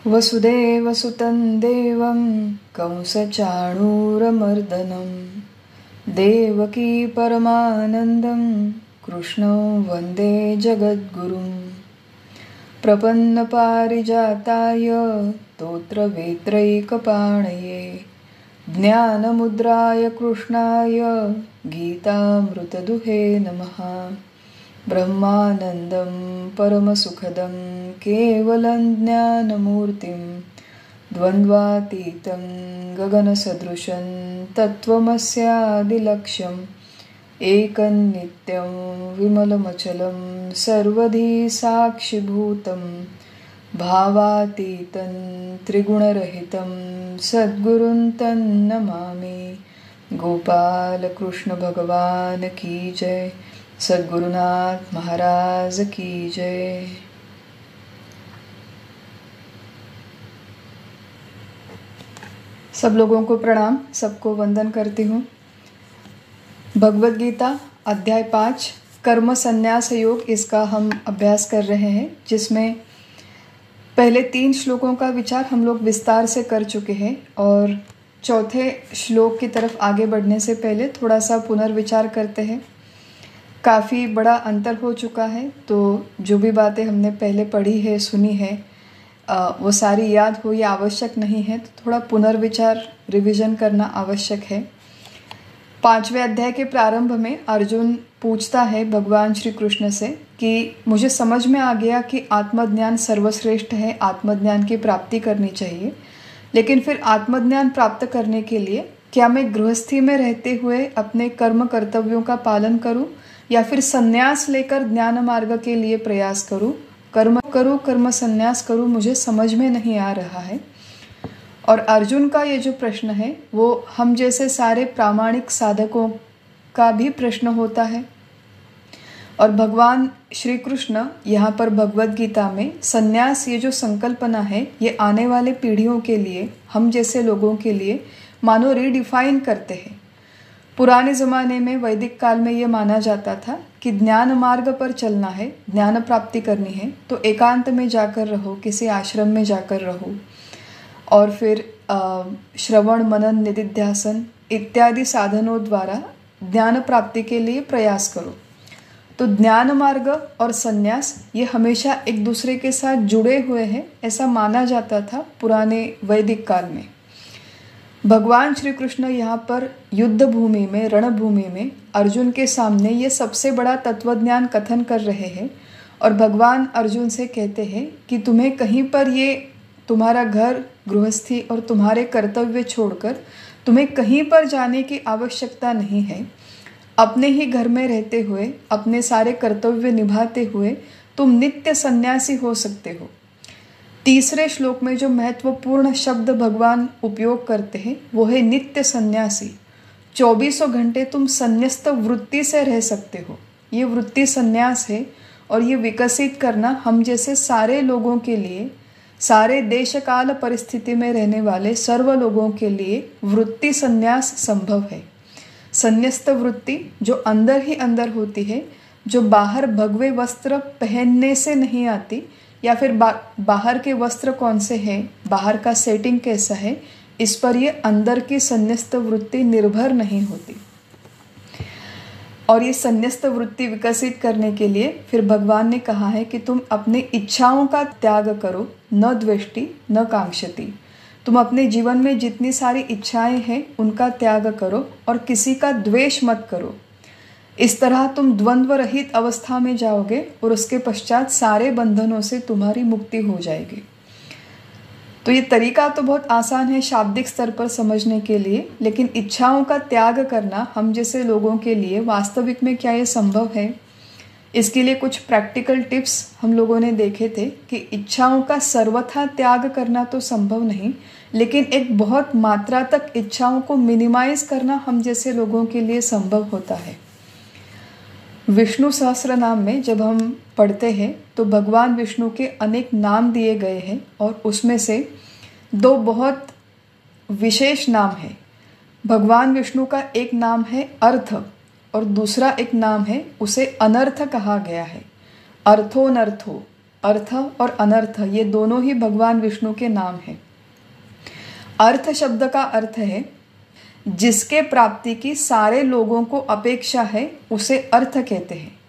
वसुदेवसुतं देवं कंसचाणूरमर्दनं देवकी परमानन्दं कृष्णं वन्दे जगद्गुरुं। प्रपन्नपारिजाताय स्तोत्रवेत्रैकपाणये ज्ञानमुद्राय कृष्णाय गीतामृतदुहे नमः। ब्रह्मानन्दं परमसुखदं केवलं ज्ञानमूर्तिं द्वन्द्वातीतं गगनसदृशं तत्त्वमस्यादिलक्ष्यम् एकं नित्यं विमलमचलं सर्वधी साक्षिभूतं भावातीतं त्रिगुणरहितं सद्गुरुं तन्नमामि। गोपाल कृष्ण भगवान की जय। सद्गुरुनाथ महाराज की जय। सब लोगों को प्रणाम, सबको वंदन करती हूँ। भगवद गीता अध्याय 5 कर्म संन्यास योग, इसका हम अभ्यास कर रहे हैं, जिसमें पहले 3 श्लोकों का विचार हम लोग विस्तार से कर चुके हैं और चौथे श्लोक की तरफ आगे बढ़ने से पहले थोड़ा सा पुनर्विचार करते हैं। काफ़ी बड़ा अंतर हो चुका है, तो जो भी बातें हमने पहले पढ़ी है, सुनी है, वो सारी याद हो ये आवश्यक नहीं है, तो थोड़ा पुनर्विचार रिवीजन करना आवश्यक है। 5वें अध्याय के प्रारंभ में अर्जुन पूछता है भगवान श्री कृष्ण से कि मुझे समझ में आ गया कि आत्मज्ञान सर्वश्रेष्ठ है, आत्मज्ञान की प्राप्ति करनी चाहिए, लेकिन फिर आत्मज्ञान प्राप्त करने के लिए क्या मैं गृहस्थी में रहते हुए अपने कर्म कर्तव्यों का पालन करूं या फिर संन्यास लेकर ज्ञान मार्ग के लिए प्रयास करूं, कर्म संन्यास करूं, मुझे समझ में नहीं आ रहा है। और अर्जुन का ये जो प्रश्न है वो हम जैसे सारे प्रामाणिक साधकों का भी प्रश्न होता है। और भगवान श्री कृष्ण यहाँ पर भगवद गीता में संन्यास ये जो संकल्पना है ये आने वाले पीढ़ियों के लिए, हम जैसे लोगों के लिए मानो रीडिफाइन करते हैं। पुराने ज़माने में वैदिक काल में ये माना जाता था कि ज्ञान मार्ग पर चलना है, ज्ञान प्राप्ति करनी है तो एकांत में जाकर रहो, किसी आश्रम में जाकर रहो और फिर श्रवण मनन निधिध्यासन इत्यादि साधनों द्वारा ज्ञान प्राप्ति के लिए प्रयास करो। तो ज्ञान मार्ग और संन्यास ये हमेशा एक दूसरे के साथ जुड़े हुए हैं, ऐसा माना जाता था पुराने वैदिक काल में। भगवान श्री कृष्ण यहाँ पर युद्ध भूमि में, रणभूमि में अर्जुन के सामने ये सबसे बड़ा तत्वज्ञान कथन कर रहे हैं और भगवान अर्जुन से कहते हैं कि तुम्हें कहीं पर ये तुम्हारा घर गृहस्थी और तुम्हारे कर्तव्य छोड़कर तुम्हें कहीं पर जाने की आवश्यकता नहीं है। अपने ही घर में रहते हुए, अपने सारे कर्तव्य निभाते हुए तुम नित्य सन्यासी हो सकते हो। तीसरे श्लोक में जो महत्वपूर्ण शब्द भगवान उपयोग करते हैं वो है नित्य सन्यासी। 24 घंटे तुम संन्यस्त वृत्ति से रह सकते हो। ये वृत्ति सन्यास है और ये विकसित करना हम जैसे सारे लोगों के लिए, सारे देश काल परिस्थिति में रहने वाले सर्व लोगों के लिए वृत्ति सन्यास संभव है। संन्यस्त वृत्ति जो अंदर ही अंदर होती है, जो बाहर भगवे वस्त्र पहनने से नहीं आती, या फिर बाहर के वस्त्र कौन से हैं, बाहर का सेटिंग कैसा है, इस पर ये अंदर की संन्यस्त वृत्ति निर्भर नहीं होती। और ये संन्यस्त वृत्ति विकसित करने के लिए फिर भगवान ने कहा है कि तुम अपनी इच्छाओं का त्याग करो, न द्वेष्टि न कांक्षति। तुम अपने जीवन में जितनी सारी इच्छाएं हैं उनका त्याग करो और किसी का द्वेष मत करो। इस तरह तुम द्वंद्व रहित अवस्था में जाओगे और उसके पश्चात सारे बंधनों से तुम्हारी मुक्ति हो जाएगी। तो ये तरीका तो बहुत आसान है शाब्दिक स्तर पर समझने के लिए, लेकिन इच्छाओं का त्याग करना हम जैसे लोगों के लिए वास्तविक में क्या ये संभव है? इसके लिए कुछ प्रैक्टिकल टिप्स हम लोगों ने देखे थे कि इच्छाओं का सर्वथा त्याग करना तो संभव नहीं, लेकिन एक बहुत मात्रा तक इच्छाओं को मिनिमाइज करना हम जैसे लोगों के लिए संभव होता है। विष्णु सहस्त्र नाम में जब हम पढ़ते हैं तो भगवान विष्णु के अनेक नाम दिए गए हैं और उसमें से 2 बहुत विशेष नाम है। भगवान विष्णु का एक नाम है अर्थ और दूसरा एक नाम है, उसे अनर्थ कहा गया है। अर्थोनर्थो अर्थ और अनर्थ ये दोनों ही भगवान विष्णु के नाम हैं। अर्थ शब्द का अर्थ है जिसके प्राप्ति की सारे लोगों को अपेक्षा है, उसे अर्थ कहते हैं।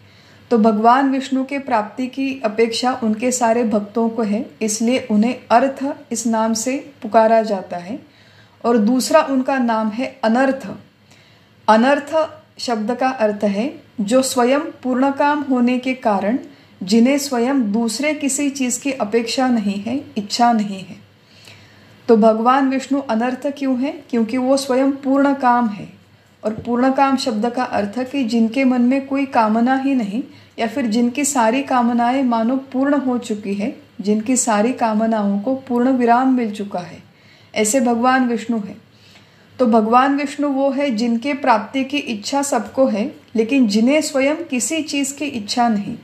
तो भगवान विष्णु के प्राप्ति की अपेक्षा उनके सारे भक्तों को है, इसलिए उन्हें अर्थ इस नाम से पुकारा जाता है। और दूसरा उनका नाम है अनर्थ। अनर्थ शब्द का अर्थ है जो स्वयं पूर्ण काम होने के कारण जिन्हें स्वयं दूसरे किसी चीज की अपेक्षा नहीं है, इच्छा नहीं है। तो भगवान विष्णु अनर्थ क्यों है? क्योंकि वो स्वयं पूर्ण काम है। और पूर्ण काम शब्द का अर्थ कि जिनके मन में कोई कामना ही नहीं, या फिर जिनकी सारी कामनाएं मानो पूर्ण हो चुकी है, जिनकी सारी कामनाओं को पूर्ण विराम मिल चुका है, ऐसे भगवान विष्णु है। तो भगवान विष्णु वो है जिनके प्राप्ति की इच्छा सबको है, लेकिन जिन्हें स्वयं किसी चीज की इच्छा नहीं,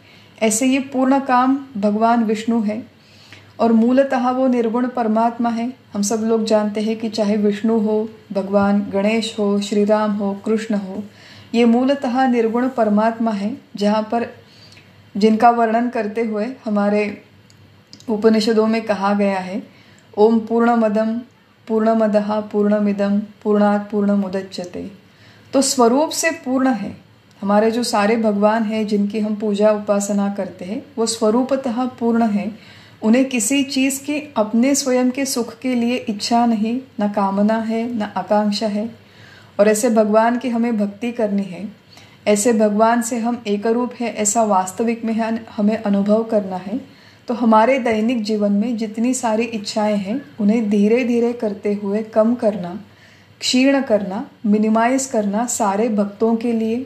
ऐसे ये पूर्ण काम भगवान विष्णु है। और मूलतः वो निर्गुण परमात्मा है। हम सब लोग जानते हैं कि चाहे विष्णु हो, भगवान गणेश हो, श्री राम हो, कृष्ण हो, ये मूलतः निर्गुण परमात्मा है, जहाँ पर जिनका वर्णन करते हुए हमारे उपनिषदों में कहा गया है, ओम पूर्णमदम पूर्णमदः पूर्णमिदम पूर्णात् पूर्णमुदच्यते। तो स्वरूप से पूर्ण है। हमारे जो सारे भगवान हैं जिनकी हम पूजा उपासना करते हैं, वो स्वरूपतः पूर्ण है। उन्हें किसी चीज की अपने स्वयं के सुख के लिए इच्छा नहीं, न कामना है, न आकांक्षा है। और ऐसे भगवान की हमें भक्ति करनी है। ऐसे भगवान से हम एक रूप है ऐसा वास्तविक में हमें अनुभव करना है। तो हमारे दैनिक जीवन में जितनी सारी इच्छाएं हैं, उन्हें धीरे धीरे करते हुए कम करना, क्षीण करना, मिनिमाइज करना सारे भक्तों के लिए,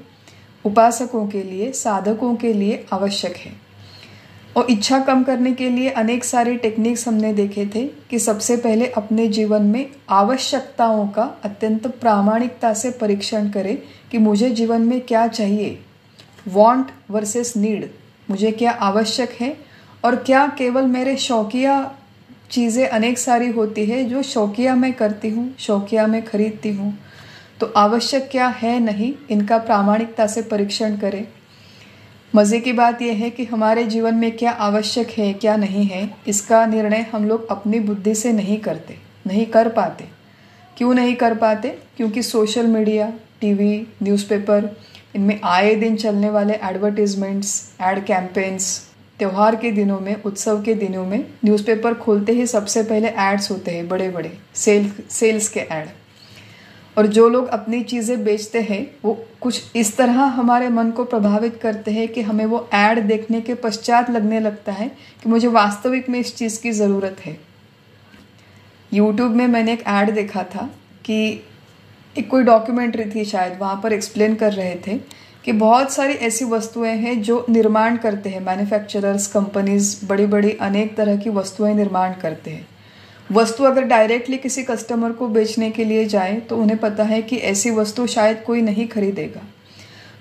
उपासकों के लिए, साधकों के लिए आवश्यक है। और इच्छा कम करने के लिए अनेक सारे टेक्निक्स हमने देखे थे कि सबसे पहले अपने जीवन में आवश्यकताओं का अत्यंत प्रामाणिकता से परीक्षण करें कि मुझे जीवन में क्या चाहिए, वांट वर्सेस नीड, मुझे क्या आवश्यक है और क्या केवल मेरे शौकिया चीज़ें अनेक सारी होती है जो शौकिया मैं करती हूँ, शौकिया मैं खरीदती हूँ। तो आवश्यक क्या है नहीं, इनका प्रामाणिकता से परीक्षण करें। मज़े की बात यह है कि हमारे जीवन में क्या आवश्यक है क्या नहीं है, इसका निर्णय हम लोग अपनी बुद्धि से नहीं करते, नहीं कर पाते। क्यों नहीं कर पाते? क्योंकि सोशल मीडिया, टीवी, न्यूज़पेपर, इनमें आए दिन चलने वाले एडवर्टीजमेंट्स, एड कैंपेन्स, त्यौहार के दिनों में, उत्सव के दिनों में न्यूज़पेपर खोलते ही सबसे पहले एड्स होते हैं, बड़े बड़े सेल्स के एड। और जो लोग अपनी चीज़ें बेचते हैं वो कुछ इस तरह हमारे मन को प्रभावित करते हैं कि हमें वो ऐड देखने के पश्चात लगने लगता है कि मुझे वास्तविक में इस चीज़ की ज़रूरत है। यूट्यूब में मैंने एक ऐड देखा था कि एक कोई डॉक्यूमेंट्री थी शायद, वहाँ पर एक्सप्लेन कर रहे थे कि बहुत सारी ऐसी वस्तुएं हैं जो निर्माण करते हैं, मैन्युफैक्चरर्स, कंपनीज बड़ी बड़ी अनेक तरह की वस्तुएं निर्माण करते हैं। वस्तु अगर डायरेक्टली किसी कस्टमर को बेचने के लिए जाए तो उन्हें पता है कि ऐसी वस्तु शायद कोई नहीं खरीदेगा।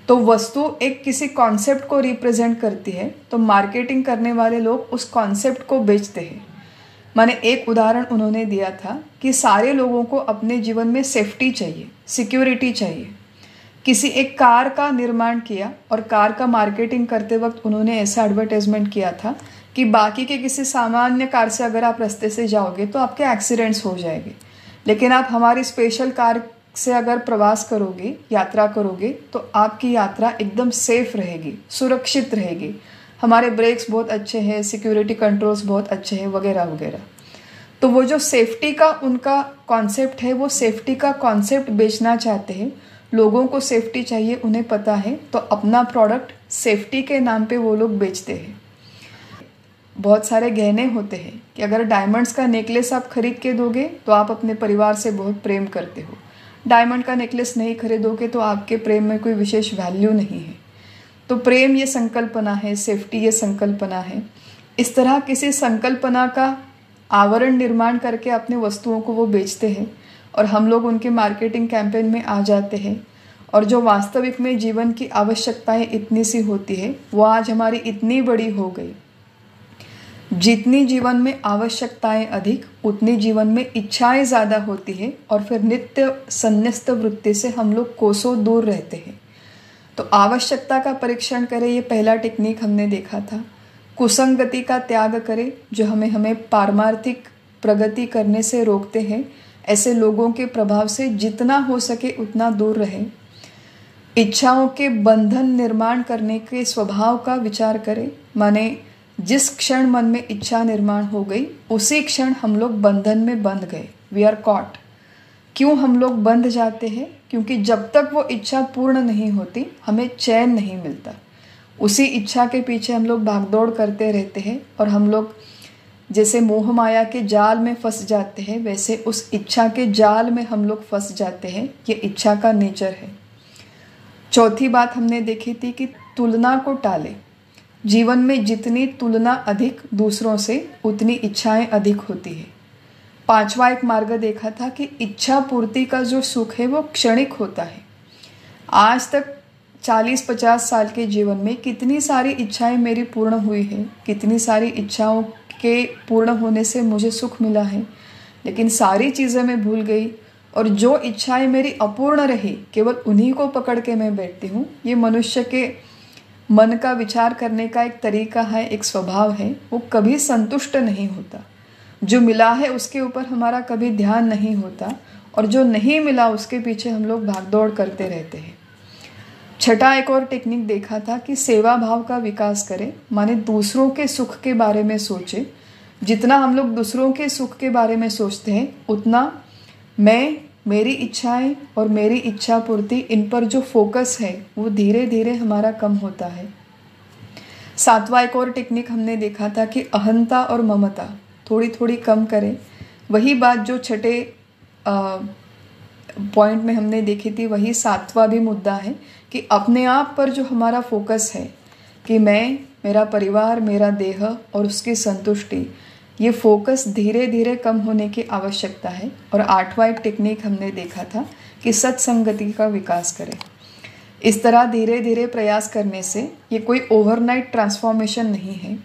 तो वस्तु एक किसी कॉन्सेप्ट को रिप्रेजेंट करती है, तो मार्केटिंग करने वाले लोग उस कॉन्सेप्ट को बेचते हैं। मैंने एक उदाहरण उन्होंने दिया था कि सारे लोगों को अपने जीवन में सेफ्टी चाहिए, सिक्योरिटी चाहिए। किसी एक कार का निर्माण किया और कार का मार्केटिंग करते वक्त उन्होंने ऐसा एडवर्टाइजमेंट किया था कि बाकी के किसी सामान्य कार से अगर आप रास्ते से जाओगे तो आपके एक्सीडेंट्स हो जाएंगे, लेकिन आप हमारी स्पेशल कार से अगर प्रवास करोगे, यात्रा करोगे, तो आपकी यात्रा एकदम सेफ रहेगी, सुरक्षित रहेगी। हमारे ब्रेक्स बहुत अच्छे हैं, सिक्योरिटी कंट्रोल्स बहुत अच्छे हैं, वगैरह वगैरह। तो वो जो सेफ्टी का उनका कॉन्सेप्ट है, वो सेफ्टी का कॉन्सेप्ट बेचना चाहते हैं। लोगों को सेफ्टी चाहिए, उन्हें पता है, तो अपना प्रोडक्ट सेफ्टी के नाम पे वो लोग बेचते हैं। बहुत सारे गहने होते हैं कि अगर डायमंड्स का नेकलेस आप खरीद के दोगे तो आप अपने परिवार से बहुत प्रेम करते हो। डायमंड का नेकलेस नहीं खरीदोगे तो आपके प्रेम में कोई विशेष वैल्यू नहीं है। तो प्रेम ये संकल्पना है, सेफ्टी ये संकल्पना है। इस तरह किसी संकल्पना का आवरण निर्माण करके अपने वस्तुओं को वो बेचते हैं और हम लोग उनके मार्केटिंग कैंपेन में आ जाते हैं। और जो वास्तविक में जीवन की आवश्यकताएं इतनी सी होती है, वो आज हमारी इतनी बड़ी हो गई। जितनी जीवन में आवश्यकताएं अधिक, उतनी जीवन में इच्छाएं ज़्यादा होती है और फिर नित्य संन्यस्त वृत्ति से हम लोग कोसों दूर रहते हैं। तो आवश्यकता का परीक्षण करें, ये पहला टेक्निक हमने देखा था। कुसंगति का त्याग करें जो हमें पारमार्थिक प्रगति करने से रोकते हैं। ऐसे लोगों के प्रभाव से जितना हो सके उतना दूर रहें। इच्छाओं के बंधन निर्माण करने के स्वभाव का विचार करें, माने जिस क्षण मन में इच्छा निर्माण हो गई उसी क्षण हम लोग बंधन में बंध गए। We are caught. क्यों हम लोग बंध जाते हैं? क्योंकि जब तक वो इच्छा पूर्ण नहीं होती हमें चैन नहीं मिलता। उसी इच्छा के पीछे हम लोग भागदौड़ करते रहते हैं और हम लोग जैसे मोह माया के जाल में फंस जाते हैं, वैसे उस इच्छा के जाल में हम लोग फंस जाते हैं। ये इच्छा का नेचर है। चौथी बात हमने देखी थी कि तुलना को टाले। जीवन में जितनी तुलना अधिक दूसरों से उतनी इच्छाएं अधिक होती है। पांचवा एक मार्ग देखा था कि इच्छा पूर्ति का जो सुख है वो क्षणिक होता है। आज तक 40-50 साल के जीवन में कितनी सारी इच्छाएं मेरी पूर्ण हुई है, कितनी सारी इच्छाओं के पूर्ण होने से मुझे सुख मिला है, लेकिन सारी चीज़ें मैं भूल गई और जो इच्छाएं मेरी अपूर्ण रही केवल उन्हीं को पकड़ के मैं बैठती हूँ। ये मनुष्य के मन का विचार करने का एक तरीका है, एक स्वभाव है। वो कभी संतुष्ट नहीं होता। जो मिला है उसके ऊपर हमारा कभी ध्यान नहीं होता और जो नहीं मिला उसके पीछे हम लोग भागदौड़ करते रहते हैं। छठा एक और टेक्निक देखा था कि सेवा भाव का विकास करें, माने दूसरों के सुख के बारे में सोचे। जितना हम लोग दूसरों के सुख के बारे में सोचते हैं उतना मेरी इच्छाएं और मेरी इच्छा पूर्ति, इन पर जो फोकस है वो धीरे धीरे हमारा कम होता है। सातवां एक और टेक्निक हमने देखा था कि अहंता और ममता थोड़ी थोड़ी कम करें। वही बात जो छठे पॉइंट में हमने देखी थी, वही सातवां भी मुद्दा है कि अपने आप पर जो हमारा फोकस है कि मैं, मेरा परिवार, मेरा देह और उसकी संतुष्टि, ये फोकस धीरे धीरे कम होने की आवश्यकता है। और आठवां एक टेक्निक हमने देखा था कि सत्संगति का विकास करें। इस तरह धीरे धीरे प्रयास करने से, ये कोई ओवरनाइट ट्रांसफॉर्मेशन नहीं है।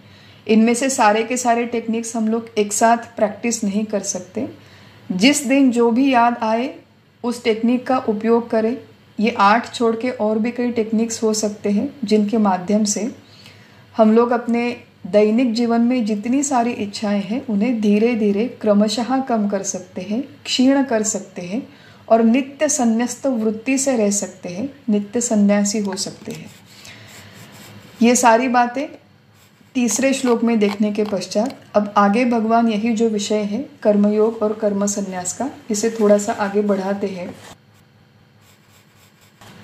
इनमें से सारे के सारे टेक्निक्स हम लोग एक साथ प्रैक्टिस नहीं कर सकते। जिस दिन जो भी याद आए उस टेक्निक का उपयोग करें। ये 8 छोड़ के और भी कई टेक्निक्स हो सकते हैं जिनके माध्यम से हम लोग अपने दैनिक जीवन में जितनी सारी इच्छाएं हैं उन्हें धीरे धीरे क्रमशः कम कर सकते हैं, क्षीण कर सकते हैं और नित्य संन्यस्त वृत्ति से रह सकते हैं, नित्य सन्यासी हो सकते हैं। ये सारी बातें तीसरे श्लोक में देखने के पश्चात अब आगे भगवान यही जो विषय है कर्मयोग और कर्म संन्यास का, इसे थोड़ा सा आगे बढ़ाते हैं।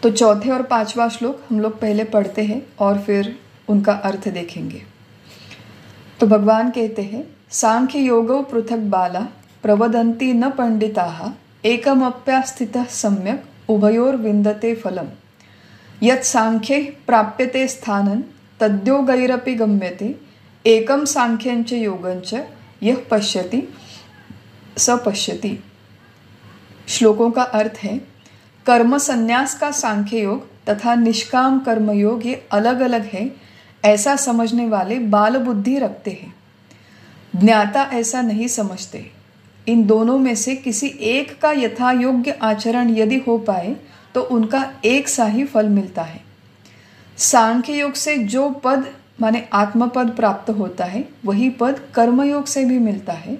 तो चौथे और पांचवा श्लोक हम लोग पहले पढ़ते हैं और फिर उनका अर्थ देखेंगे। तो भगवान कहते हैं, सांख्य योगो पृथक बाला प्रवदन्ति न पंडिताः एकमप्यास्थितः सम्यक् उभयोर विन्दते फलम् यत् सांख्ये प्राप्यते स्थानं तद्योगैरपि गम्यते एकम सांख्यंच योगंच यह पश्यति स पश्यति। श्लोकों का अर्थ है, कर्म संन्यास का सांख्य योग तथा निष्काम कर्म योग ये अलग अलग है, ऐसा समझने वाले बाल बुद्धि रखते हैं। ज्ञाता ऐसा नहीं समझते। इन दोनों में से किसी एक का यथा योग्य आचरण यदि हो पाए तो उनका एक सा ही फल मिलता है। सांख्य योग से जो पद माने आत्मपद प्राप्त होता है वही पद कर्मयोग से भी मिलता है।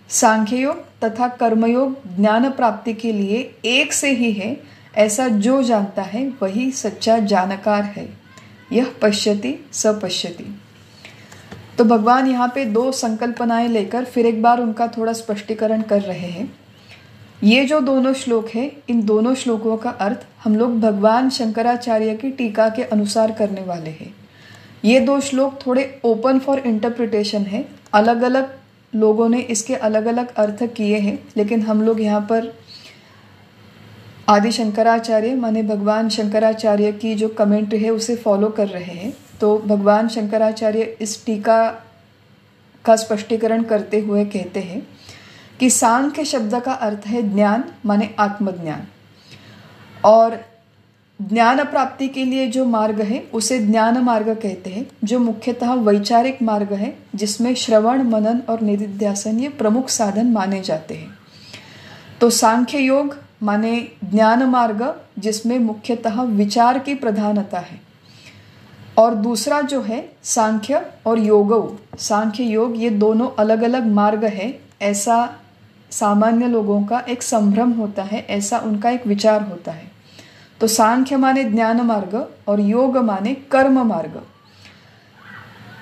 सांख्य योग तथा कर्मयोग ज्ञान प्राप्ति के लिए एक से ही है, ऐसा जो जानता है वही सच्चा जानकार है। यह पश्यति स पश्यति। तो भगवान यहाँ पे 2 संकल्पनाएं लेकर फिर एक बार उनका थोड़ा स्पष्टीकरण कर रहे हैं। ये जो दोनों श्लोक है, इन दोनों श्लोकों का अर्थ हम लोग भगवान शंकराचार्य की टीका के अनुसार करने वाले हैं। ये 2 श्लोक थोड़े ओपन फॉर इंटरप्रिटेशन है। अलग अलग लोगों ने इसके अलग अलग अर्थ किए हैं, लेकिन हम लोग यहाँ पर आदि शंकराचार्य माने भगवान शंकराचार्य की जो कमेंट्री है उसे फॉलो कर रहे हैं। तो भगवान शंकराचार्य इस टीका का स्पष्टीकरण करते हुए कहते हैं कि सांख्य शब्द का अर्थ है ज्ञान माने आत्मज्ञान, और ज्ञान प्राप्ति के लिए जो मार्ग है उसे ज्ञान मार्ग कहते हैं, जो मुख्यतः वैचारिक मार्ग है जिसमें श्रवण, मनन और निधिध्यासन ये प्रमुख साधन माने जाते हैं। तो सांख्य योग माने ज्ञान मार्ग जिसमें मुख्यतः विचार की प्रधानता है। और दूसरा जो है सांख्य और योग, सांख्य योग, ये दोनों अलग अलग मार्ग है, ऐसा सामान्य लोगों का एक संभ्रम होता है, ऐसा उनका एक विचार होता है। तो सांख्य माने ज्ञान मार्ग और योग माने कर्म मार्ग।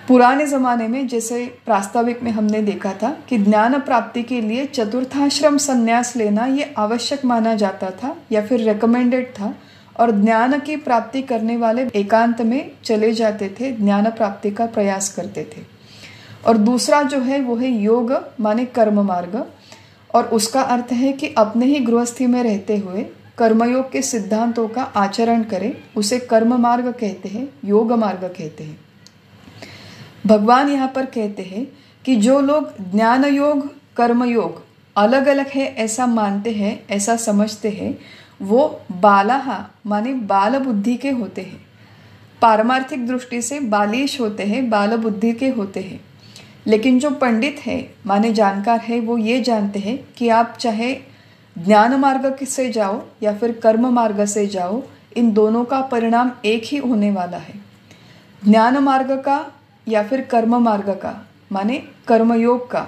पुराने ज़माने में जैसे प्रास्ताविक में हमने देखा था कि ज्ञान प्राप्ति के लिए चतुर्थाश्रम संन्यास लेना ये आवश्यक माना जाता था या फिर रेकमेंडेड था, और ज्ञान की प्राप्ति करने वाले एकांत में चले जाते थे, ज्ञान प्राप्ति का प्रयास करते थे। और दूसरा जो है वो है योग माने कर्म मार्ग, और उसका अर्थ है कि अपने ही गृहस्थी में रहते हुए कर्मयोग के सिद्धांतों का आचरण करें, उसे कर्म मार्ग कहते हैं, योग मार्ग कहते हैं। भगवान यहाँ पर कहते हैं कि जो लोग ज्ञान योग कर्म योग अलग अलग है ऐसा मानते हैं, ऐसा समझते हैं, वो बालाहा माने बाल बुद्धि के होते हैं, पारमार्थिक दृष्टि से बालिश होते हैं, बाल बुद्धि के होते हैं। लेकिन जो पंडित है माने जानकार है, वो ये जानते हैं कि आप चाहे ज्ञान मार्ग से जाओ या फिर कर्म मार्ग से जाओ, इन दोनों का परिणाम एक ही होने वाला है। ज्ञान मार्ग का या फिर कर्म मार्ग का माने कर्मयोग का,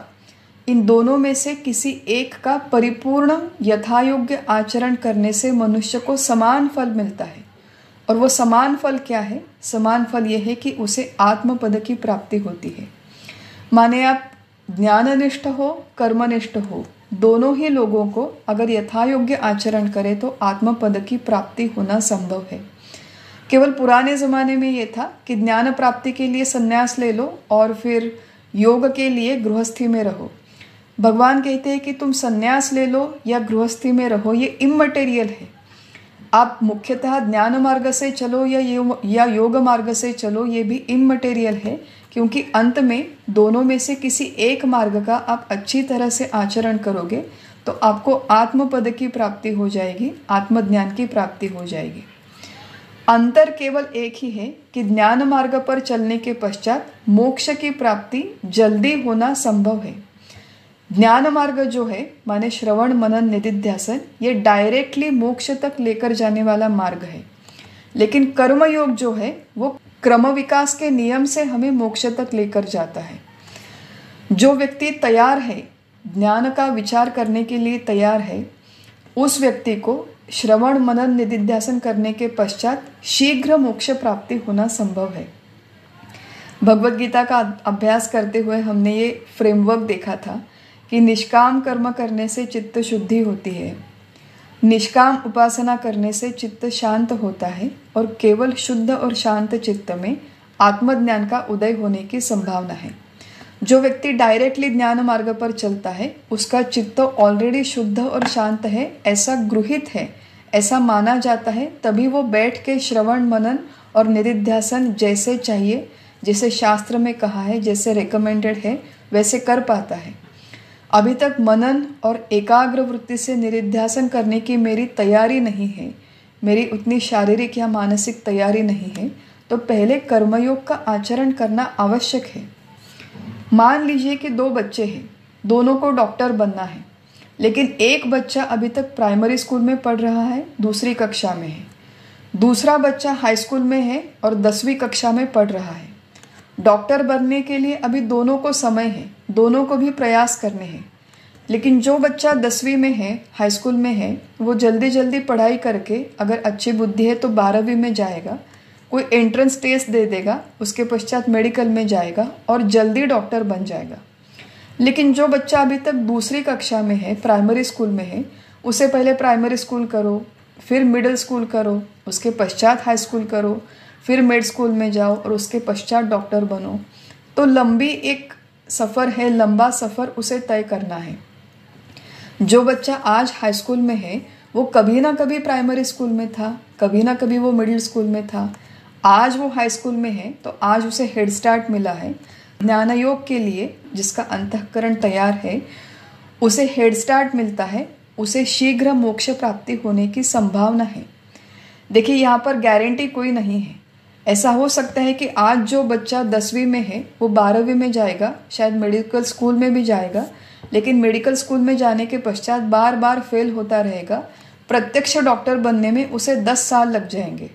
इन दोनों में से किसी एक का परिपूर्ण यथायोग्य आचरण करने से मनुष्य को समान फल मिलता है। और वो समान फल क्या है? समान फल यह है कि उसे आत्मपद की प्राप्ति होती है। माने आप ज्ञाननिष्ठ हो कर्मनिष्ठ हो, दोनों ही लोगों को अगर यथायोग्य आचरण करें तो आत्मपद की प्राप्ति होना संभव है। केवल पुराने ज़माने में ये था कि ज्ञान प्राप्ति के लिए संन्यास ले लो और फिर योग के लिए गृहस्थी में रहो। भगवान कहते हैं कि तुम संन्यास ले लो या गृहस्थी में रहो, ये इममटेरियल है। आप मुख्यतः ज्ञान मार्ग से चलो या योग मार्ग से चलो, ये भी इममटेरियल है, क्योंकि अंत में दोनों में से किसी एक मार्ग का आप अच्छी तरह से आचरण करोगे तो आपको आत्मपद की प्राप्ति हो जाएगी, आत्मज्ञान की प्राप्ति हो जाएगी। अंतर केवल एक ही है कि ज्ञान मार्ग पर चलने के पश्चात मोक्ष की प्राप्ति जल्दी होना संभव है। ज्ञान मार्ग जो है माने श्रवण मनन निधिध्यासन, ये डायरेक्टली मोक्ष तक लेकर जाने वाला मार्ग है। लेकिन कर्मयोग जो है वो क्रम विकास के नियम से हमें मोक्ष तक लेकर जाता है। जो व्यक्ति तैयार है, ज्ञान का विचार करने के लिए तैयार है, उस व्यक्ति को श्रवण मनन निधिध्यासन करने के पश्चात शीघ्र मोक्ष प्राप्ति होना संभव है। भगवद गीता का अभ्यास करते हुए हमने ये फ्रेमवर्क देखा था कि निष्काम कर्म करने से चित्त शुद्धि होती है, निष्काम उपासना करने से चित्त शांत होता है, और केवल शुद्ध और शांत चित्त में आत्मज्ञान का उदय होने की संभावना है। जो व्यक्ति डायरेक्टली ज्ञान मार्ग पर चलता है उसका चित्त ऑलरेडी शुद्ध और शांत है, ऐसा गृहित है, ऐसा माना जाता है, तभी वो बैठ के श्रवण मनन और निधिध्यासन जैसे चाहिए, जैसे शास्त्र में कहा है, जैसे रिकमेंडेड है, वैसे कर पाता है। अभी तक मनन और एकाग्र वृत्ति से निधिध्यासन करने की मेरी तैयारी नहीं है, मेरी उतनी शारीरिक या मानसिक तैयारी नहीं है, तो पहले कर्मयोग का आचरण करना आवश्यक है। मान लीजिए कि 2 बच्चे हैं, दोनों को डॉक्टर बनना है, लेकिन एक बच्चा अभी तक प्राइमरी स्कूल में पढ़ रहा है, दूसरी कक्षा में है, दूसरा बच्चा हाई स्कूल में है और 10वीं कक्षा में पढ़ रहा है। डॉक्टर बनने के लिए अभी दोनों को समय है, दोनों को भी प्रयास करने हैं। लेकिन जो बच्चा 10वीं में है, हाई स्कूल में है, वो जल्दी जल्दी पढ़ाई करके अगर अच्छी बुद्धि है तो 12वीं में जाएगा, कोई एंट्रेंस टेस्ट दे देगा, उसके पश्चात मेडिकल में जाएगा और जल्दी डॉक्टर बन जाएगा। लेकिन जो बच्चा अभी तक दूसरी कक्षा में है, प्राइमरी स्कूल में है, उसे पहले प्राइमरी स्कूल करो, फिर मिडिल स्कूल करो, उसके पश्चात हाई स्कूल करो, फिर मिड स्कूल में जाओ और उसके पश्चात डॉक्टर बनो, तो लंबी एक सफ़र है, लंबा सफ़र उसे तय करना है। जो बच्चा आज हाई स्कूल में है वो कभी ना कभी प्राइमरी स्कूल में था, कभी ना कभी वो मिडिल स्कूल में था, आज वो हाई स्कूल में है तो आज उसे हेड स्टार्ट मिला है। ज्ञान योग के लिए जिसका अंतःकरण तैयार है उसे हेड स्टार्ट मिलता है, उसे शीघ्र मोक्ष प्राप्ति होने की संभावना है। देखिए यहाँ पर गारंटी कोई नहीं है। ऐसा हो सकता है कि आज जो बच्चा 10वीं में है वो 12वीं में जाएगा, शायद मेडिकल स्कूल में भी जाएगा, लेकिन मेडिकल स्कूल में जाने के पश्चात बार बार फेल होता रहेगा। प्रत्यक्ष डॉक्टर बनने में उसे 10 साल लग जाएंगे।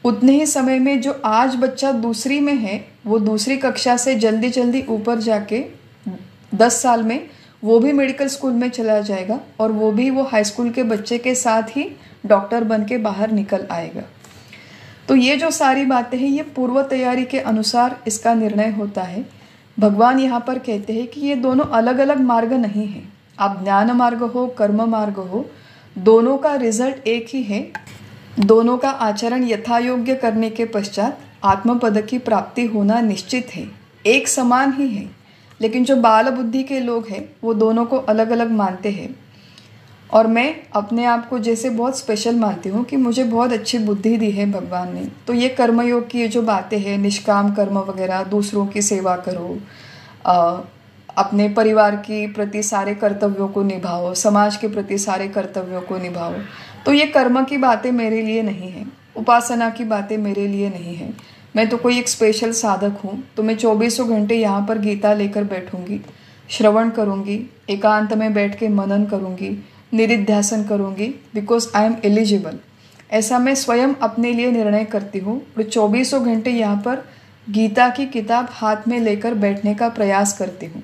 उतने ही समय में जो आज बच्चा दूसरी में है, वो दूसरी कक्षा से जल्दी जल्दी ऊपर जाके 10 साल में वो भी मेडिकल स्कूल में चला जाएगा और वो भी वो हाई स्कूल के बच्चे के साथ ही डॉक्टर बन के बाहर निकल आएगा। तो ये जो सारी बातें हैं, ये पूर्व तैयारी के अनुसार इसका निर्णय होता है। भगवान यहाँ पर कहते हैं कि ये दोनों अलग अलग मार्ग नहीं हैं। आप ज्ञान मार्ग हो, कर्म मार्ग हो, दोनों का रिजल्ट एक ही है। दोनों का आचरण यथायोग्य करने के पश्चात आत्मपद की प्राप्ति होना निश्चित है, एक समान ही है। लेकिन जो बाल बुद्धि के लोग हैं वो दोनों को अलग अलग मानते हैं। और मैं अपने आप को जैसे बहुत स्पेशल मानती हूँ कि मुझे बहुत अच्छी बुद्धि दी है भगवान ने। तो ये कर्मयोग की जो बातें हैं, निष्काम कर्म वगैरह, दूसरों की सेवा करो, अपने परिवार के प्रति सारे कर्तव्यों को निभाओ, समाज के प्रति सारे कर्तव्यों को निभाओ, तो ये कर्म की बातें मेरे लिए नहीं है, उपासना की बातें मेरे लिए नहीं है। मैं तो कोई एक स्पेशल साधक हूँ। तो मैं 24 घंटे यहाँ पर गीता लेकर बैठूंगी, श्रवण करूँगी, एकांत में बैठ के मनन करूँगी, निधिध्यासन करूँगी, बिकॉज आई एम एलिजिबल। ऐसा मैं स्वयं अपने लिए निर्णय करती हूँ और 24 घंटे यहाँ पर गीता की किताब हाथ में लेकर बैठने का प्रयास करती हूँ।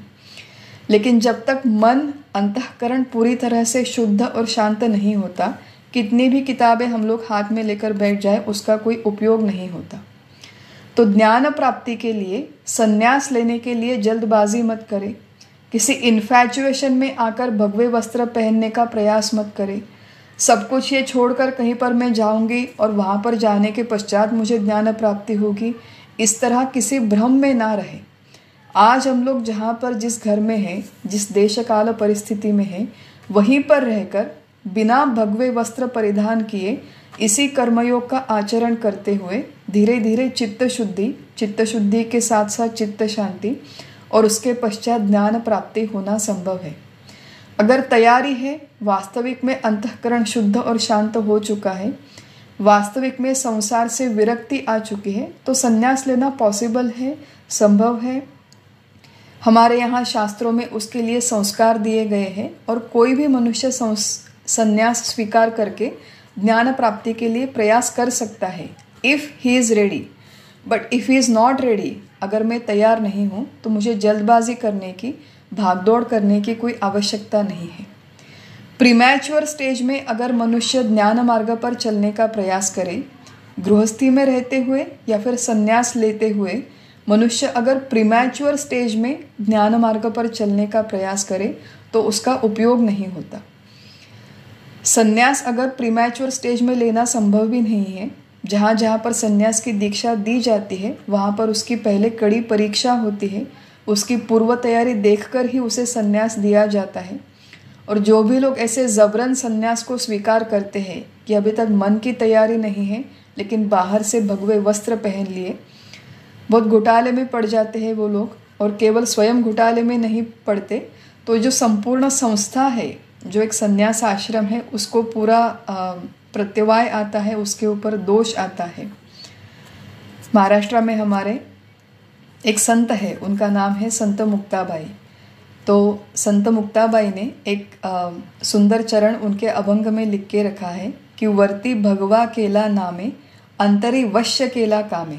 लेकिन जब तक मन, अंतःकरण पूरी तरह से शुद्ध और शांत नहीं होता, कितनी भी किताबें हम लोग हाथ में लेकर बैठ जाए उसका कोई उपयोग नहीं होता। तो ज्ञान प्राप्ति के लिए, संन्यास लेने के लिए जल्दबाजी मत करें। किसी इन्फैचुएशन में आकर भगवे वस्त्र पहनने का प्रयास मत करें। सब कुछ ये छोड़कर कहीं पर मैं जाऊंगी और वहाँ पर जाने के पश्चात मुझे ज्ञान प्राप्ति होगी, इस तरह किसी भ्रम में ना रहे। आज हम लोग जहाँ पर जिस घर में हैं, जिस देश काल परिस्थिति में हैं, वहीं पर रहकर बिना भगवे वस्त्र परिधान किए इसी कर्मयोग का आचरण करते हुए धीरे धीरे चित्त शुद्धि के साथ साथ चित्त शांति और उसके पश्चात ज्ञान प्राप्ति होना संभव है। अगर तैयारी है, वास्तविक में अंतःकरण शुद्ध और शांत हो चुका है, वास्तविक में संसार से विरक्ति आ चुकी है, तो संन्यास लेना पॉसिबल है, संभव है। हमारे यहाँ शास्त्रों में उसके लिए संस्कार दिए गए हैं और कोई भी मनुष्य संन्यास स्वीकार करके ज्ञान प्राप्ति के लिए प्रयास कर सकता है, if he is ready. But if he is not ready, अगर मैं तैयार नहीं हूँ तो मुझे जल्दबाजी करने की, भागदौड़ करने की कोई आवश्यकता नहीं है। प्रीमैच्योर स्टेज में अगर मनुष्य ज्ञान मार्ग पर चलने का प्रयास करे, गृहस्थी में रहते हुए या फिर संन्यास लेते हुए मनुष्य अगर प्रीमैच्योर स्टेज में ज्ञान मार्ग पर चलने का प्रयास करे तो उसका उपयोग नहीं होता। संन्यास अगर प्रीमैच्योर स्टेज में लेना संभव भी नहीं है, जहाँ जहाँ पर संन्यास की दीक्षा दी जाती है वहाँ पर उसकी पहले कड़ी परीक्षा होती है, उसकी पूर्व तैयारी देखकर ही उसे संन्यास दिया जाता है। और जो भी लोग ऐसे जबरन संन्यास को स्वीकार करते हैं कि अभी तक मन की तैयारी नहीं है लेकिन बाहर से भगवे वस्त्र पहन लिए, बहुत घोटाले में पड़ जाते हैं वो लोग। और केवल स्वयं घोटाले में नहीं पड़ते, तो जो संपूर्ण संस्था है, जो एक संन्यास आश्रम है, उसको पूरा प्रत्यवाय आता है, उसके ऊपर दोष आता है। महाराष्ट्र में हमारे एक संत है, उनका नाम है संत मुक्ताबाई। तो संत मुक्ताबाई ने एक सुंदर चरण उनके अभंग में लिख के रखा है कि वर्ती भगवा केला नामे, अंतरी वश्य केला कामे।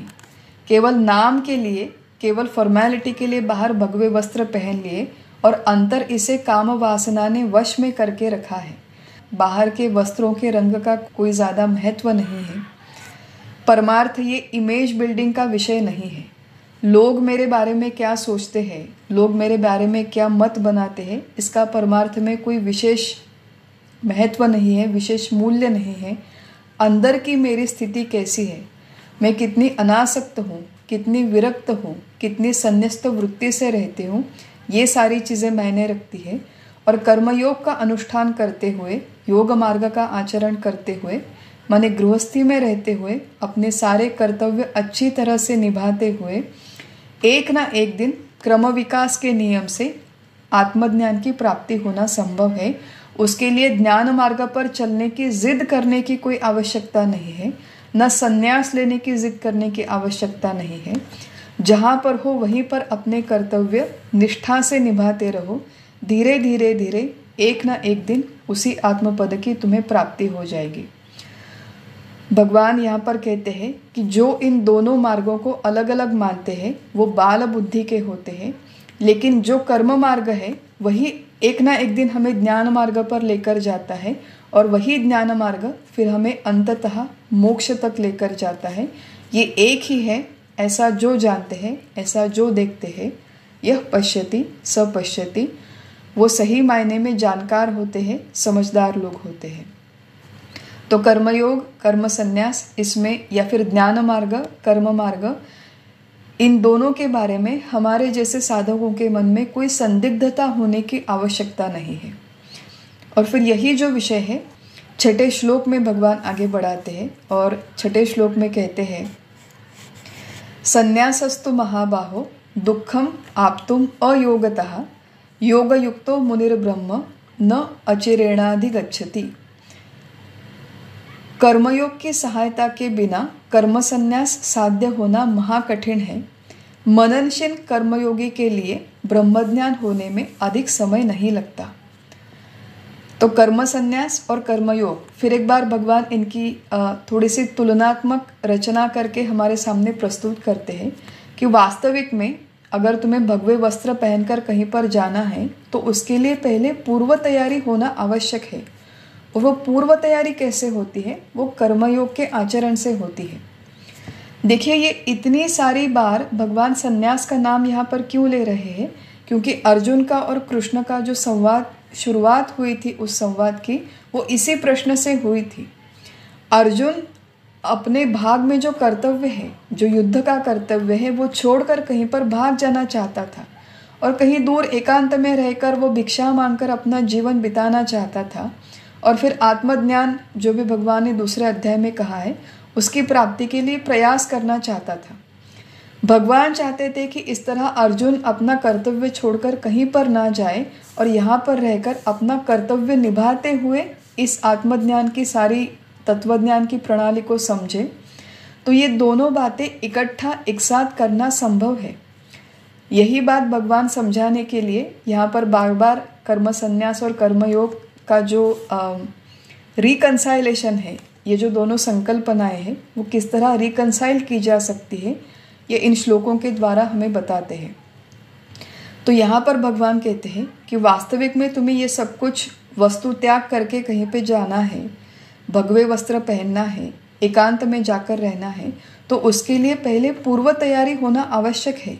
केवल नाम के लिए, केवल फॉर्मेलिटी के लिए बाहर भगवे वस्त्र पहन लिए और अंतर इसे काम वासना ने वश में करके रखा है। बाहर के वस्त्रों के रंग का कोई ज़्यादा महत्व नहीं है। परमार्थ ये इमेज बिल्डिंग का विषय नहीं है। लोग मेरे बारे में क्या सोचते हैं, लोग मेरे बारे में क्या मत बनाते हैं, इसका परमार्थ में कोई विशेष महत्व नहीं है, विशेष मूल्य नहीं है। अंदर की मेरी स्थिति कैसी है, मैं कितनी अनासक्त हूँ, कितनी विरक्त हूँ, कितनी संन्यस्त वृत्ति से रहती हूँ, ये सारी चीज़ें मायने रखती है। और कर्मयोग का अनुष्ठान करते हुए, योग मार्ग का आचरण करते हुए, माने गृहस्थी में रहते हुए अपने सारे कर्तव्य अच्छी तरह से निभाते हुए एक ना एक दिन क्रम विकास के नियम से आत्मज्ञान की प्राप्ति होना संभव है। उसके लिए ज्ञान मार्ग पर चलने की जिद करने की कोई आवश्यकता नहीं है, न संन्यास लेने की जिद करने की आवश्यकता नहीं है। जहाँ पर हो वहीं पर अपने कर्तव्य निष्ठा से निभाते रहो। धीरे धीरे धीरे एक ना एक दिन उसी आत्मपद की तुम्हें प्राप्ति हो जाएगी। भगवान यहाँ पर कहते हैं कि जो इन दोनों मार्गों को अलग अलग मानते हैं वो बाल बुद्धि के होते हैं, लेकिन जो कर्म मार्ग है वही एक ना एक दिन हमें ज्ञान मार्ग पर लेकर जाता है, और वही ज्ञान मार्ग फिर हमें अंततः मोक्ष तक लेकर जाता है। ये एक ही है, ऐसा जो जानते हैं, ऐसा जो देखते हैं, यह पश्यति स पश्यति, वो सही मायने में जानकार होते हैं, समझदार लोग होते हैं। तो कर्मयोग, कर्म संन्यास, इसमें या फिर ज्ञान मार्ग, कर्म मार्ग, इन दोनों के बारे में हमारे जैसे साधकों के मन में कोई संदिग्धता होने की आवश्यकता नहीं है। और फिर यही जो विषय है छठे श्लोक में भगवान आगे बढ़ाते हैं और छठे श्लोक में कहते हैं, संन्यासस्तु महाबाहो दुखम आप्तुम अयोगतः योगयुक्तो मुनिर्ब्रह्म न अचिरेणाधिगच्छति। कर्मयोग की सहायता के बिना कर्म संन्यास साध्य होना महाकठिन है। मननशील कर्मयोगी के लिए ब्रह्मज्ञान होने में अधिक समय नहीं लगता। तो कर्म संन्यास और कर्मयोग, फिर एक बार भगवान इनकी थोड़ी सी तुलनात्मक रचना करके हमारे सामने प्रस्तुत करते हैं कि वास्तविक में अगर तुम्हें भगवे वस्त्र पहनकर कहीं पर जाना है तो उसके लिए पहले पूर्व तैयारी होना आवश्यक है। और वो पूर्व तैयारी कैसे होती है? वो कर्मयोग के आचरण से होती है। देखिए, ये इतनी सारी बार भगवान संन्यास का नाम यहाँ पर क्यों ले रहे हैं? क्योंकि अर्जुन का और कृष्ण का जो संवाद शुरुआत हुई थी, उस संवाद की, वो इसी प्रश्न से हुई थी। अर्जुन अपने भाग में जो कर्तव्य है, जो युद्ध का कर्तव्य है, वो छोड़कर कहीं पर भाग जाना चाहता था और कहीं दूर एकांत में रहकर वो भिक्षा मांगकर अपना जीवन बिताना चाहता था। और फिर आत्मज्ञान, जो भी भगवान ने दूसरे अध्याय में कहा है, उसकी प्राप्ति के लिए प्रयास करना चाहता था। भगवान चाहते थे कि इस तरह अर्जुन अपना कर्तव्य छोड़कर कहीं पर ना जाए और यहाँ पर रहकर अपना कर्तव्य निभाते हुए इस आत्मज्ञान की सारी तत्वज्ञान की प्रणाली को समझे। तो ये दोनों बातें इकट्ठा एक साथ करना संभव है। यही बात भगवान समझाने के लिए यहाँ पर बार बार कर्म संन्यास और कर्मयोग का जो रिकंसाइलेशन है, ये जो दोनों संकल्पनाएं हैं, वो किस तरह रिकंसाइल की जा सकती है, ये इन श्लोकों के द्वारा हमें बताते हैं। तो यहाँ पर भगवान कहते हैं कि वास्तविक में तुम्हें ये सब कुछ वस्तु त्याग करके कहीं पे जाना है, भगवे वस्त्र पहनना है, एकांत में जाकर रहना है, तो उसके लिए पहले पूर्व तैयारी होना आवश्यक है।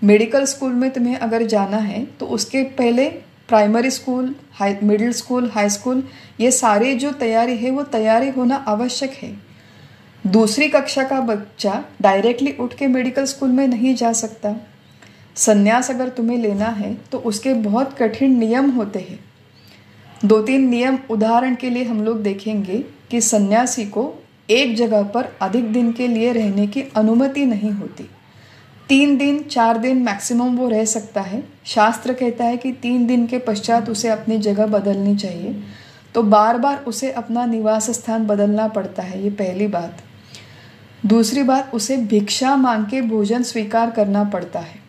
मेडिकल स्कूल में तुम्हें अगर जाना है तो उसके पहले primary school, middle school, high school, ये सारे जो तैयारी है वो तैयारी होना आवश्यक है। दूसरी कक्षा का बच्चा डायरेक्टली उठ के मेडिकल स्कूल में नहीं जा सकता। संन्यास अगर तुम्हें लेना है तो उसके बहुत कठिन नियम होते हैं। 2-3 नियम उदाहरण के लिए हम लोग देखेंगे कि सन्यासी को एक जगह पर अधिक दिन के लिए रहने की अनुमति नहीं होती। 3 दिन 4 दिन मैक्सिमम वो रह सकता है। शास्त्र कहता है कि 3 दिन के पश्चात उसे अपनी जगह बदलनी चाहिए। तो बार बार उसे अपना निवास स्थान बदलना पड़ता है, ये पहली बात। दूसरी बात, उसे भिक्षा मांग के भोजन स्वीकार करना पड़ता है।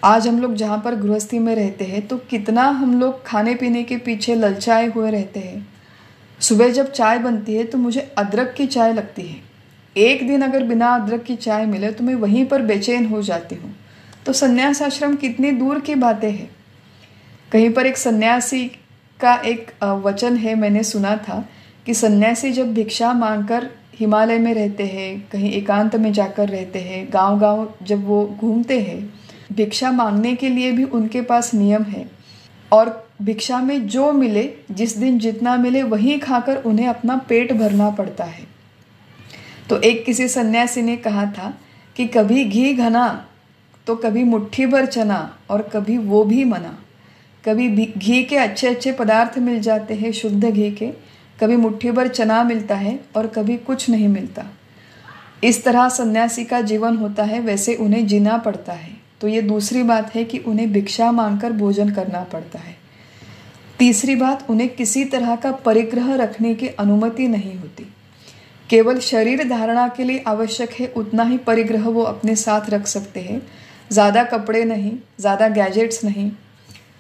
आज हम लोग जहाँ पर गृहस्थी में रहते हैं तो कितना हम लोग खाने पीने के पीछे ललचाए हुए रहते हैं। सुबह जब चाय बनती है तो मुझे अदरक की चाय लगती है। एक दिन अगर बिना अदरक की चाय मिले तो मैं वहीं पर बेचैन हो जाती हूँ। तो संन्यास आश्रम कितनी दूर की बातें हैं। कहीं पर एक सन्यासी का एक वचन है, मैंने सुना था कि सन्यासी जब भिक्षा मांगकर हिमालय में रहते हैं, कहीं एकांत में जाकर रहते हैं, गांव-गांव जब वो घूमते हैं, भिक्षा मांगने के लिए भी उनके पास नियम है और भिक्षा में जो मिले, जिस दिन जितना मिले वही खाकर उन्हें अपना पेट भरना पड़ता है। तो एक किसी सन्यासी ने कहा था कि कभी घी घना तो कभी मुट्ठी भर चना और कभी वो भी मना। कभी घी के अच्छे अच्छे पदार्थ मिल जाते हैं, शुद्ध घी के, कभी मुट्ठी भर चना मिलता है और कभी कुछ नहीं मिलता। इस तरह सन्यासी का जीवन होता है, वैसे उन्हें जीना पड़ता है। तो ये दूसरी बात है कि उन्हें भिक्षा मांगकर भोजन करना पड़ता है। तीसरी बात, उन्हें किसी तरह का परिग्रह रखने की अनुमति नहीं होती। केवल शरीर धारणा के लिए आवश्यक है उतना ही परिग्रह वो अपने साथ रख सकते हैं। ज़्यादा कपड़े नहीं, ज़्यादा गैजेट्स नहीं।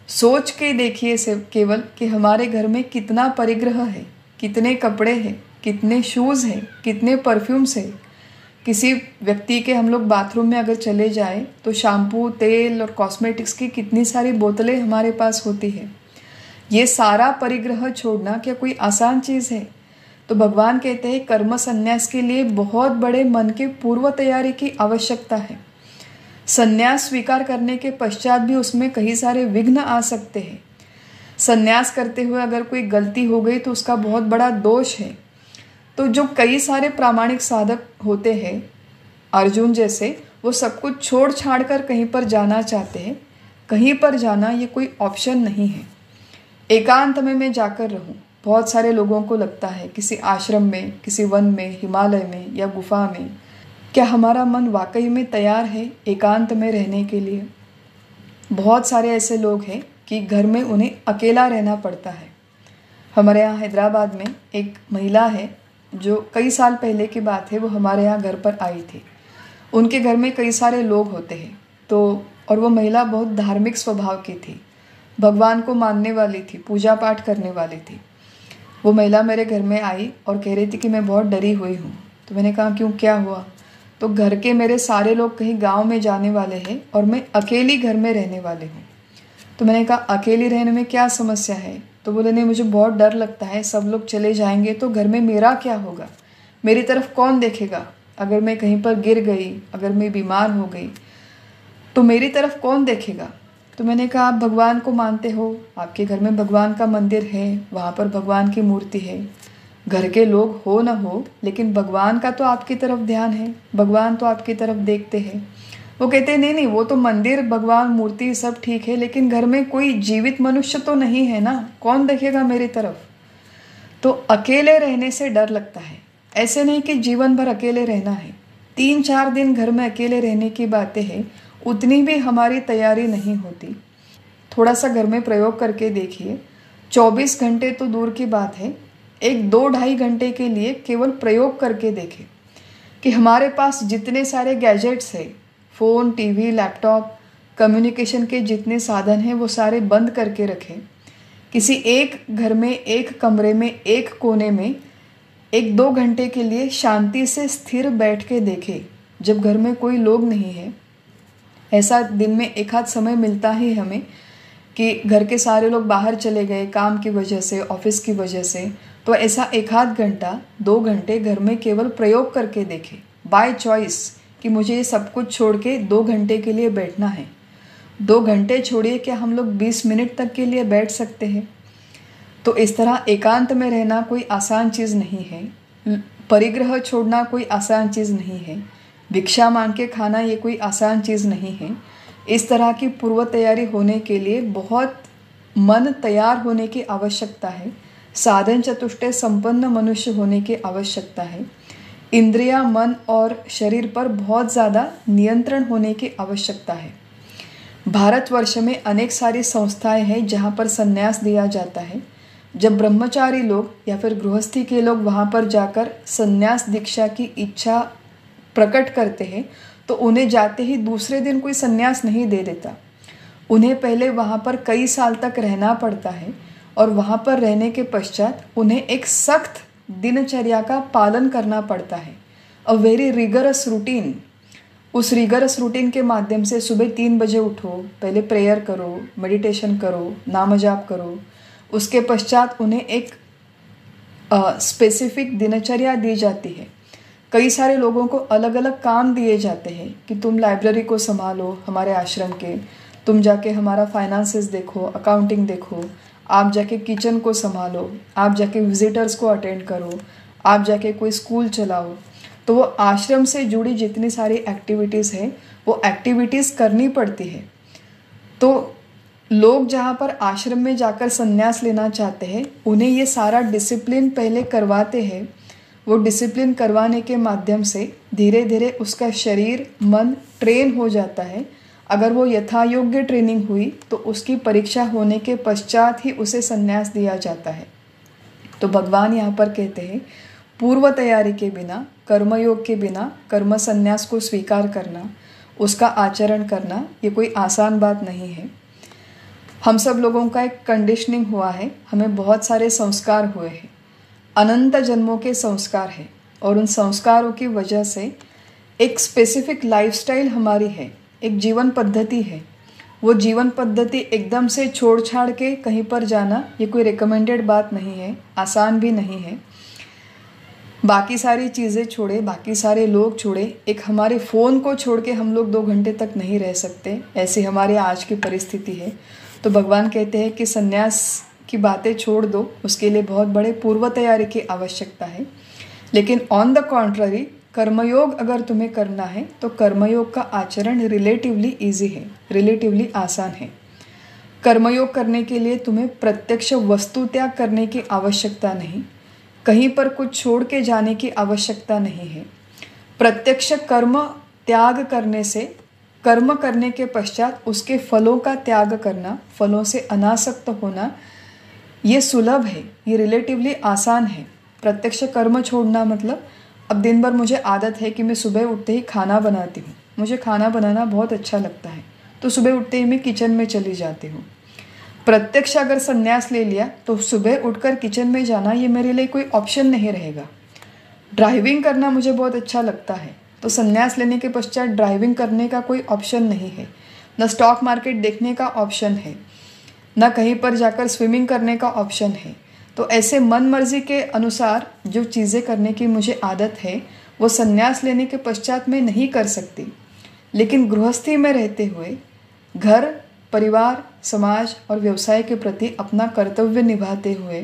सोच के देखिए से केवल कि हमारे घर में कितना परिग्रह है, कितने कपड़े हैं, कितने शूज़ हैं, कितने परफ्यूम्स हैं। किसी व्यक्ति के हम लोग बाथरूम में अगर चले जाएं तो शैम्पू, तेल और कॉस्मेटिक्स की कितनी सारी बोतलें हमारे पास होती है। ये सारा परिग्रह छोड़ना क्या कोई आसान चीज़ है? तो भगवान कहते हैं कर्म संन्यास के लिए बहुत बड़े मन की पूर्व तैयारी की आवश्यकता है। संन्यास स्वीकार करने के पश्चात भी उसमें कई सारे विघ्न आ सकते हैं। संन्यास करते हुए अगर कोई गलती हो गई तो उसका बहुत बड़ा दोष है। तो जो कई सारे प्रामाणिक साधक होते हैं, अर्जुन जैसे, वो सब कुछ छोड़ छाड़ कर कहीं पर जाना चाहते हैं। कहीं पर जाना ये कोई ऑप्शन नहीं है। एकांत में मैं जाकर रहूं। बहुत सारे लोगों को लगता है किसी आश्रम में, किसी वन में, हिमालय में या गुफा में। क्या हमारा मन वाकई में तैयार है एकांत में रहने के लिए? बहुत सारे ऐसे लोग हैं कि घर में उन्हें अकेला रहना पड़ता है। हमारे यहाँ हैदराबाद में एक महिला है जो कई साल पहले की बात है, वो हमारे यहाँ घर पर आई थी। उनके घर में कई सारे लोग होते हैं और वो महिला बहुत धार्मिक स्वभाव की थी, भगवान को मानने वाली थी, पूजा पाठ करने वाली थी। वो महिला मेरे घर में आई और कह रही थी कि मैं बहुत डरी हुई हूँ। तो मैंने कहा क्यों, क्या हुआ? तो घर के मेरे सारे लोग कहीं गांव में जाने वाले हैं और मैं अकेली घर में रहने वाली हूँ। तो मैंने कहा अकेली रहने में क्या समस्या है? तो बोले नहीं, मुझे बहुत डर लगता है, सब लोग चले जाएंगे तो घर में मेरा क्या होगा, मेरी तरफ कौन देखेगा? अगर मैं कहीं पर गिर गई, अगर मैं बीमार हो गई तो मेरी तरफ कौन देखेगा? तो मैंने कहा आप भगवान को मानते हो, आपके घर में भगवान का मंदिर है, वहाँ पर भगवान की मूर्ति है। घर के लोग हो न हो, लेकिन भगवान का तो आपकी तरफ ध्यान है, भगवान तो आपकी तरफ देखते हैं। वो कहते हैं नहीं, वो तो मंदिर, भगवान, मूर्ति सब ठीक है, लेकिन घर में कोई जीवित मनुष्य तो नहीं है ना, कौन देखेगा मेरी तरफ? तो अकेले रहने से डर लगता है। ऐसे नहीं कि जीवन भर अकेले रहना है, 3-4 दिन घर में अकेले रहने की बातें हैं, उतनी भी हमारी तैयारी नहीं होती। थोड़ा सा घर में प्रयोग करके देखिए। 24 घंटे तो दूर की बात है, 1-2-2.5 घंटे के लिए केवल प्रयोग करके देखें कि हमारे पास जितने सारे गैजेट्स हैं, फ़ोन, टीवी, लैपटॉप, कम्युनिकेशन के जितने साधन हैं, वो सारे बंद करके रखें। किसी एक घर में, एक कमरे में, एक कोने में 1-2 घंटे के लिए शांति से स्थिर बैठ के देखें, जब घर में कोई लोग नहीं है। ऐसा दिन में एक आध समय मिलता ही हमें कि घर के सारे लोग बाहर चले गए काम की वजह से, ऑफिस की वजह से, तो ऐसा 1 आध घंटा, 2 घंटे घर में केवल प्रयोग करके देखें, बाय चॉइस, कि मुझे ये सब कुछ छोड़ के 2 घंटे के लिए बैठना है। 2 घंटे छोड़िए, क्या हम लोग 20 मिनट तक के लिए बैठ सकते हैं? तो इस तरह एकांत में रहना कोई आसान चीज़ नहीं है। परिग्रह छोड़ना कोई आसान चीज़ नहीं है। भिक्षा मांग के खाना ये कोई आसान चीज़ नहीं है। इस तरह की पूर्व तैयारी होने के लिए बहुत मन तैयार होने की आवश्यकता है। साधन चतुष्टय संपन्न मनुष्य होने की आवश्यकता है। इंद्रियां, मन और शरीर पर बहुत ज़्यादा नियंत्रण होने की आवश्यकता है। भारतवर्ष में अनेक सारी संस्थाएं हैं जहाँ पर संन्यास दिया जाता है। जब ब्रह्मचारी लोग या फिर गृहस्थी के लोग वहाँ पर जाकर संन्यास दीक्षा की इच्छा प्रकट करते हैं तो उन्हें जाते ही दूसरे दिन कोई संन्यास नहीं दे देता। उन्हें पहले वहाँ पर कई साल तक रहना पड़ता है और वहाँ पर रहने के पश्चात उन्हें एक सख्त दिनचर्या का पालन करना पड़ता है। A very rigorous routine. उस रिगरस रूटीन के माध्यम से सुबह 3 बजे उठो, पहले प्रेयर करो, मेडिटेशन करो, नाम जाप करो। उसके पश्चात उन्हें एक स्पेसिफिक दिनचर्या दी जाती है। कई सारे लोगों को अलग अलग काम दिए जाते हैं कि तुम लाइब्रेरी को संभालो हमारे आश्रम के, तुम जाके हमारा फाइनेंसेस देखो, अकाउंटिंग देखो, आप जाके किचन को संभालो, आप जाके विजिटर्स को अटेंड करो, आप जाके कोई स्कूल चलाओ। तो वो आश्रम से जुड़ी जितनी सारी एक्टिविटीज़ हैं वो एक्टिविटीज़ करनी पड़ती है। तो लोग जहाँ पर आश्रम में जाकर संन्यास लेना चाहते हैं उन्हें ये सारा डिसिप्लिन पहले करवाते हैं। वो डिसिप्लिन करवाने के माध्यम से धीरे धीरे उसका शरीर, मन ट्रेन हो जाता है। अगर वो यथा योग्य ट्रेनिंग हुई तो उसकी परीक्षा होने के पश्चात ही उसे संन्यास दिया जाता है। तो भगवान यहाँ पर कहते हैं पूर्व तैयारी के बिना, कर्मयोग के बिना कर्म संन्यास को स्वीकार करना, उसका आचरण करना ये कोई आसान बात नहीं है। हम सब लोगों का एक कंडीशनिंग हुआ है, हमें बहुत सारे संस्कार हुए हैं। अनंत जन्मों के संस्कार है और उन संस्कारों की वजह से एक स्पेसिफिक लाइफस्टाइल हमारी है, एक जीवन पद्धति है। वो जीवन पद्धति एकदम से छोड़ छाड़ के कहीं पर जाना ये कोई रिकमेंडेड बात नहीं है, आसान भी नहीं है। बाकी सारी चीज़ें छोड़े, बाकी सारे लोग छोड़े, एक हमारे फ़ोन को छोड़ के हम लोग 2 घंटे तक नहीं रह सकते, ऐसी हमारी आज की परिस्थिति है। तो भगवान कहते हैं कि संन्यास की बातें छोड़ दो, उसके लिए बहुत बड़े पूर्व तैयारी की आवश्यकता है। लेकिन ऑन द कॉन्ट्ररी कर्मयोग अगर तुम्हें करना है तो कर्मयोग का आचरण रिलेटिवली ईजी है, रिलेटिवली आसान है। कर्मयोग करने के लिए तुम्हें प्रत्यक्ष वस्तु त्याग करने की आवश्यकता नहीं, कहीं पर कुछ छोड़ के जाने की आवश्यकता नहीं है। प्रत्यक्ष कर्म त्याग करने से, कर्म करने के पश्चात उसके फलों का त्याग करना, फलों से अनासक्त होना, ये सुलभ है, ये रिलेटिवली आसान है। प्रत्यक्ष कर्म छोड़ना मतलब अब दिन भर मुझे आदत है कि मैं सुबह उठते ही खाना बनाती हूँ, मुझे खाना बनाना बहुत अच्छा लगता है, तो सुबह उठते ही मैं किचन में चली जाती हूँ। प्रत्यक्ष अगर संन्यास ले लिया तो सुबह उठकर किचन में जाना ये मेरे लिए कोई ऑप्शन नहीं रहेगा। ड्राइविंग करना मुझे बहुत अच्छा लगता है, तो संन्यास लेने के पश्चात ड्राइविंग करने का कोई ऑप्शन नहीं है, न स्टॉक मार्केट देखने का ऑप्शन है, न कहीं पर जाकर स्विमिंग करने का ऑप्शन है। तो ऐसे मन मर्जी के अनुसार जो चीज़ें करने की मुझे आदत है वो संन्यास लेने के पश्चात मैं नहीं कर सकती। लेकिन गृहस्थी में रहते हुए घर, परिवार, समाज और व्यवसाय के प्रति अपना कर्तव्य निभाते हुए,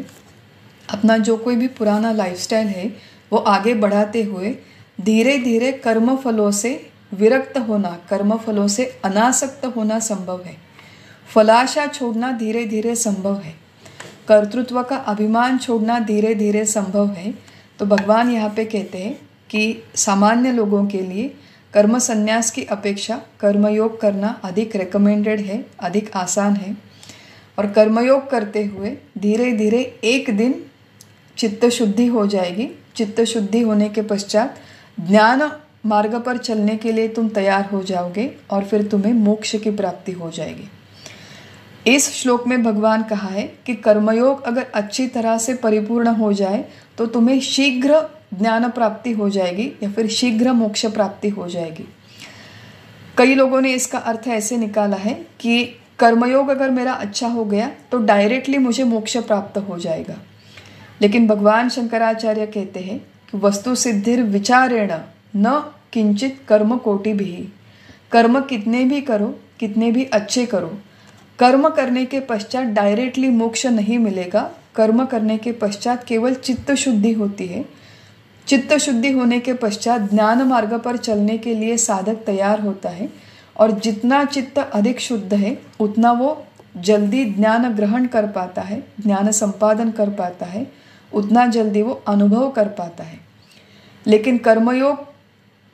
अपना जो कोई भी पुराना लाइफस्टाइल है वो आगे बढ़ाते हुए धीरे धीरे कर्म फलों से विरक्त होना, कर्म फलों से अनासक्त होना संभव है। फलाशा छोड़ना धीरे धीरे संभव है, कर्तृत्व का अभिमान छोड़ना धीरे धीरे संभव है। तो भगवान यहाँ पे कहते हैं कि सामान्य लोगों के लिए कर्म संन्यास की अपेक्षा कर्मयोग करना अधिक रिकमेंडेड है, अधिक आसान है। और कर्मयोग करते हुए धीरे धीरे एक दिन चित्त शुद्धि हो जाएगी। चित्त शुद्धि होने के पश्चात ज्ञान मार्ग पर चलने के लिए तुम तैयार हो जाओगे और फिर तुम्हें मोक्ष की प्राप्ति हो जाएगी। इस श्लोक में भगवान कहा है कि कर्मयोग अगर अच्छी तरह से परिपूर्ण हो जाए तो तुम्हें शीघ्र ज्ञान प्राप्ति हो जाएगी या फिर शीघ्र मोक्ष प्राप्ति हो जाएगी। कई लोगों ने इसका अर्थ ऐसे निकाला है कि कर्मयोग अगर मेरा अच्छा हो गया तो डायरेक्टली मुझे मोक्ष प्राप्त हो जाएगा। लेकिन भगवान शंकराचार्य कहते हैं कि वस्तु सिद्धिर विचारेण न किंचित कर्म कोटि भी। कर्म कितने भी करो, कितने भी अच्छे करो, कर्म करने के पश्चात डायरेक्टली मोक्ष नहीं मिलेगा। कर्म करने के पश्चात केवल चित्त शुद्धि होती है। चित्त शुद्धि होने के पश्चात ज्ञान मार्ग पर चलने के लिए साधक तैयार होता है और जितना चित्त अधिक शुद्ध है उतना वो जल्दी ज्ञान ग्रहण कर पाता है, ज्ञान संपादन कर पाता है, उतना जल्दी वो अनुभव कर पाता है। लेकिन कर्मयोग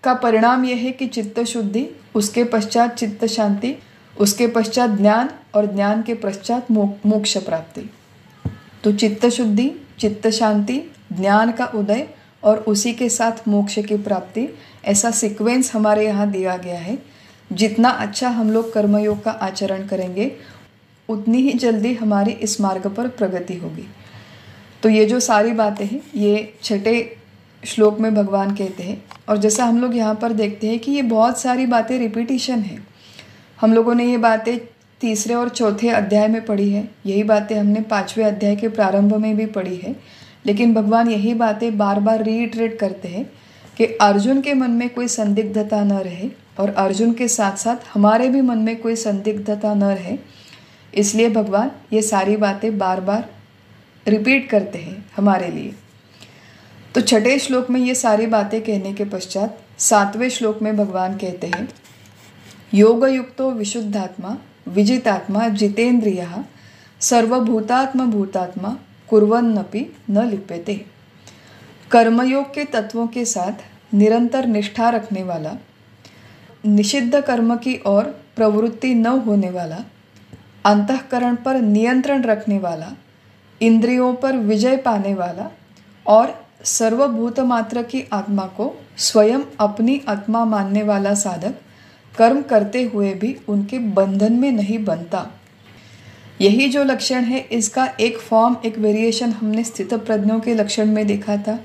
का परिणाम यह है कि चित्त शुद्धि, उसके पश्चात चित्त शांति, उसके पश्चात ज्ञान और ज्ञान के पश्चात मोक्ष प्राप्ति। तो चित्त शुद्धि, चित्त शांति, ज्ञान का उदय और उसी के साथ मोक्ष की प्राप्ति, ऐसा सीक्वेंस हमारे यहाँ दिया गया है। जितना अच्छा हम लोग कर्मयोग का आचरण करेंगे उतनी ही जल्दी हमारी इस मार्ग पर प्रगति होगी। तो ये जो सारी बातें हैं ये छठे श्लोक में भगवान कहते हैं। और जैसा हम लोग यहाँ पर देखते हैं कि ये बहुत सारी बातें रिपीटिशन है। हम लोगों ने ये बातें तीसरे और चौथे अध्याय में पढ़ी है, यही बातें हमने 5वें अध्याय के प्रारंभ में भी पढ़ी है। लेकिन भगवान यही बातें बार बार रीइटरेट करते हैं कि अर्जुन के मन में कोई संदिग्धता न रहे और अर्जुन के साथ साथ हमारे भी मन में कोई संदिग्धता न रहे। इसलिए भगवान ये सारी बातें बार बार रिपीट करते हैं हमारे लिए। तो छठे श्लोक में ये सारी बातें कहने के पश्चात 7वें श्लोक में भगवान कहते हैं, योगयुक्तो विशुद्धात्मा विजितात्मा जितेन्द्रियः सर्वभूतात्म भूतात्मा कुर्वन्नपि न लिप्यते। कर्मयोग के तत्वों के साथ निरंतर निष्ठा रखने वाला, निषिद्ध कर्म की ओर प्रवृत्ति न होने वाला, अंतःकरण पर नियंत्रण रखने वाला, इंद्रियों पर विजय पाने वाला और सर्वभूत मात्र की आत्मा को स्वयं अपनी आत्मा मानने वाला साधक कर्म करते हुए भी उनके बंधन में नहीं बनता। यही जो लक्षण है इसका एक फॉर्म, एक वेरिएशन हमने स्थित प्रज्ञों के लक्षण में देखा था।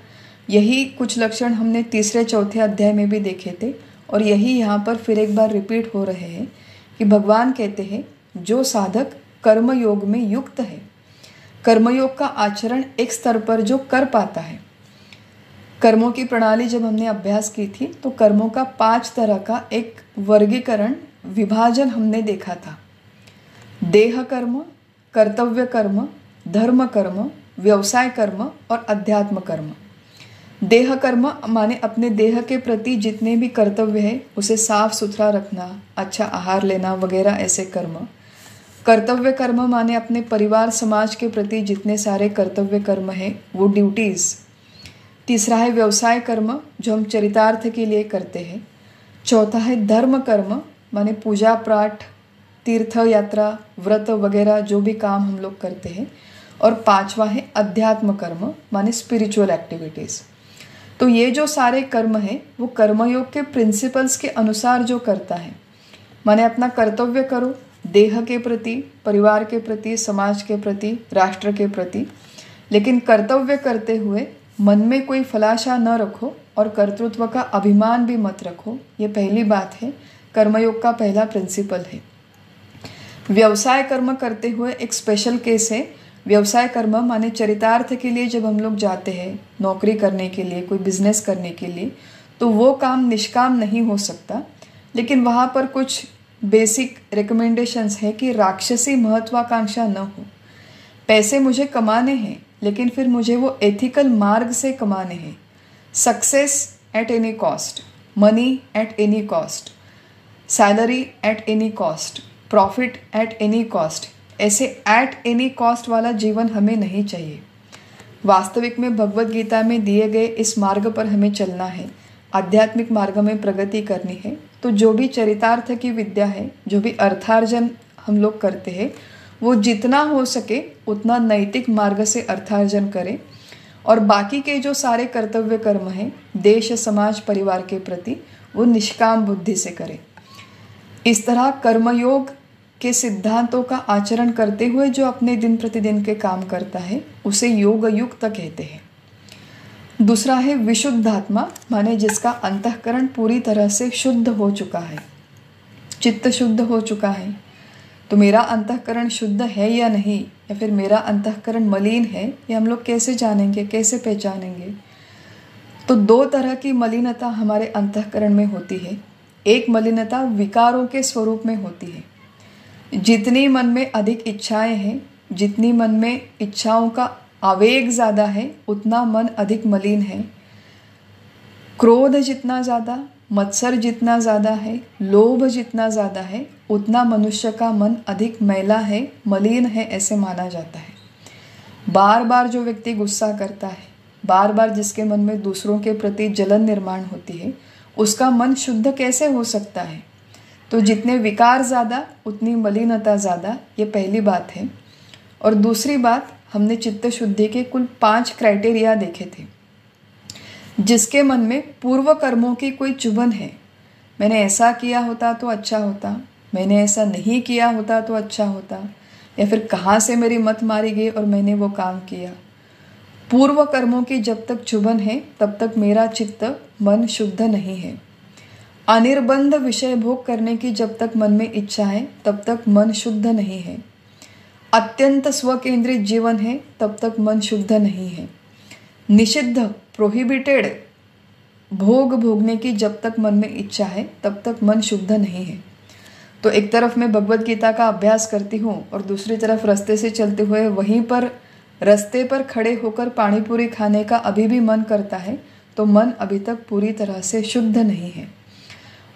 यही कुछ लक्षण हमने तीसरे चौथे अध्याय में भी देखे थे और यही यहाँ पर फिर एक बार रिपीट हो रहे हैं कि भगवान कहते हैं जो साधक कर्मयोग में युक्त है, कर्मयोग का आचरण एक स्तर पर जो कर पाता है। कर्मों की प्रणाली जब हमने अभ्यास की थी तो कर्मों का 5 तरह का एक वर्गीकरण, विभाजन हमने देखा था। देह कर्म, कर्तव्य कर्म, धर्म कर्म, व्यवसाय कर्म और अध्यात्म कर्म। देह कर्म माने अपने देह के प्रति जितने भी कर्तव्य है उसे साफ सुथरा रखना, अच्छा आहार लेना वगैरह ऐसे कर्म। कर्तव्य कर्म माने अपने परिवार समाज के प्रति जितने सारे कर्तव्य कर्म हैं वो ड्यूटीज़। तीसरा है व्यवसाय कर्म जो हम चरितार्थ के लिए करते हैं। चौथा है धर्म कर्म माने पूजा पाठ, तीर्थ यात्रा, व्रत वगैरह जो भी काम हम लोग करते हैं। और 5वां है अध्यात्म कर्म माने स्पिरिचुअल एक्टिविटीज़। तो ये जो सारे कर्म हैं वो कर्मयोग के प्रिंसिपल्स के अनुसार जो करता है, माने अपना कर्तव्य करो देह के प्रति, परिवार के प्रति, समाज के प्रति, राष्ट्र के प्रति, लेकिन कर्तव्य करते हुए मन में कोई फलाशा न रखो और कर्तृत्व का अभिमान भी मत रखो। ये पहली बात है, कर्मयोग का पहला प्रिंसिपल है। व्यवसाय कर्म करते हुए एक स्पेशल केस है। व्यवसाय कर्म माने चरितार्थ के लिए जब हम लोग जाते हैं, नौकरी करने के लिए, कोई बिजनेस करने के लिए, तो वो काम निष्काम नहीं हो सकता। लेकिन वहाँ पर कुछ बेसिक रिकमेंडेशंस है कि राक्षसी महत्वाकांक्षा न हो। पैसे मुझे कमाने हैं लेकिन फिर मुझे वो एथिकल मार्ग से कमाने हैं। Success at any cost, money at any cost, salary at any cost, profit at any cost, ऐसे एट एनी कॉस्ट वाला जीवन हमें नहीं चाहिए। वास्तविक में भगवत गीता में दिए गए इस मार्ग पर हमें चलना है, आध्यात्मिक मार्ग में प्रगति करनी है। तो जो भी चरितार्थ की विद्या है, जो भी अर्थार्जन हम लोग करते हैं, वो जितना हो सके उतना नैतिक मार्ग से अर्थार्जन करें और बाकी के जो सारे कर्तव्य कर्म हैं देश, समाज, परिवार के प्रति, वो निष्काम बुद्धि से करें। इस तरह कर्मयोग के सिद्धांतों का आचरण करते हुए जो अपने दिन प्रतिदिन के काम करता है उसे योग युक्त कहते हैं। दूसरा है विशुद्धात्मा, माने जिसका अंतःकरण पूरी तरह से शुद्ध हो चुका है, चित्त शुद्ध हो चुका है। तो मेरा अंतःकरण शुद्ध है या नहीं, या फिर मेरा अंतःकरण मलिन है, ये हम लोग कैसे जानेंगे, कैसे पहचानेंगे? तो 2 तरह की मलिनता हमारे अंतःकरण में होती है। एक मलिनता विकारों के स्वरूप में होती है। जितनी मन में अधिक इच्छाएं हैं, जितनी मन में इच्छाओं का आवेग ज़्यादा है, उतना मन अधिक मलिन है। क्रोध जितना ज़्यादा, मत्सर जितना ज़्यादा है, लोभ जितना ज़्यादा है, उतना मनुष्य का मन अधिक मैला है, मलिन है, ऐसे माना जाता है। बार बार जो व्यक्ति गुस्सा करता है, बार बार जिसके मन में दूसरों के प्रति जलन निर्माण होती है, उसका मन शुद्ध कैसे हो सकता है? तो जितने विकार ज़्यादा उतनी मलिनता ज़्यादा, ये पहली बात है। और दूसरी बात, हमने चित्त शुद्धि के कुल 5 क्राइटेरिया देखे थे। जिसके मन में पूर्व कर्मों की कोई चुभन है, मैंने ऐसा किया होता तो अच्छा होता, मैंने ऐसा नहीं किया होता तो अच्छा होता, या फिर कहाँ से मेरी मत मारी गई और मैंने वो काम किया। पूर्व कर्मों की जब तक चुभन है तब तक मेरा चित्त, मन शुद्ध नहीं है। अनिर्बंध विषय भोग करने की जब तक मन में इच्छा है तब तक मन शुद्ध नहीं है। अत्यंत स्वकेंद्रित जीवन है तब तक मन शुद्ध नहीं है। निषिद्ध, प्रोहिबिटेड भोग भोगने की जब तक मन में इच्छा है तब तक मन शुद्ध नहीं है। तो एक तरफ मैं भगवत गीता का अभ्यास करती हूँ और दूसरी तरफ रास्ते से चलते हुए वहीं पर रास्ते पर खड़े होकर पानी पूरी खाने का अभी भी मन करता है, तो मन अभी तक पूरी तरह से शुद्ध नहीं है।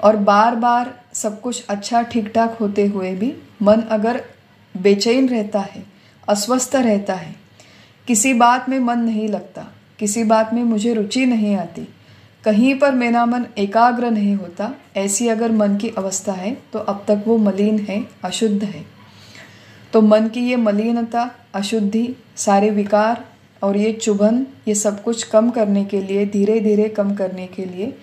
और बार बार सब कुछ अच्छा ठीक ठाक होते हुए भी मन अगर बेचैन रहता है, अस्वस्थ रहता है, किसी बात में मन नहीं लगता, किसी बात में मुझे रुचि नहीं आती, कहीं पर मेरा मन एकाग्र नहीं होता, ऐसी अगर मन की अवस्था है तो अब तक वो मलिन है, अशुद्ध है। तो मन की ये मलिनता, अशुद्धि, सारे विकार और ये चुभन, ये सब कुछ कम करने के लिए, धीरे धीरे कम करने के लिए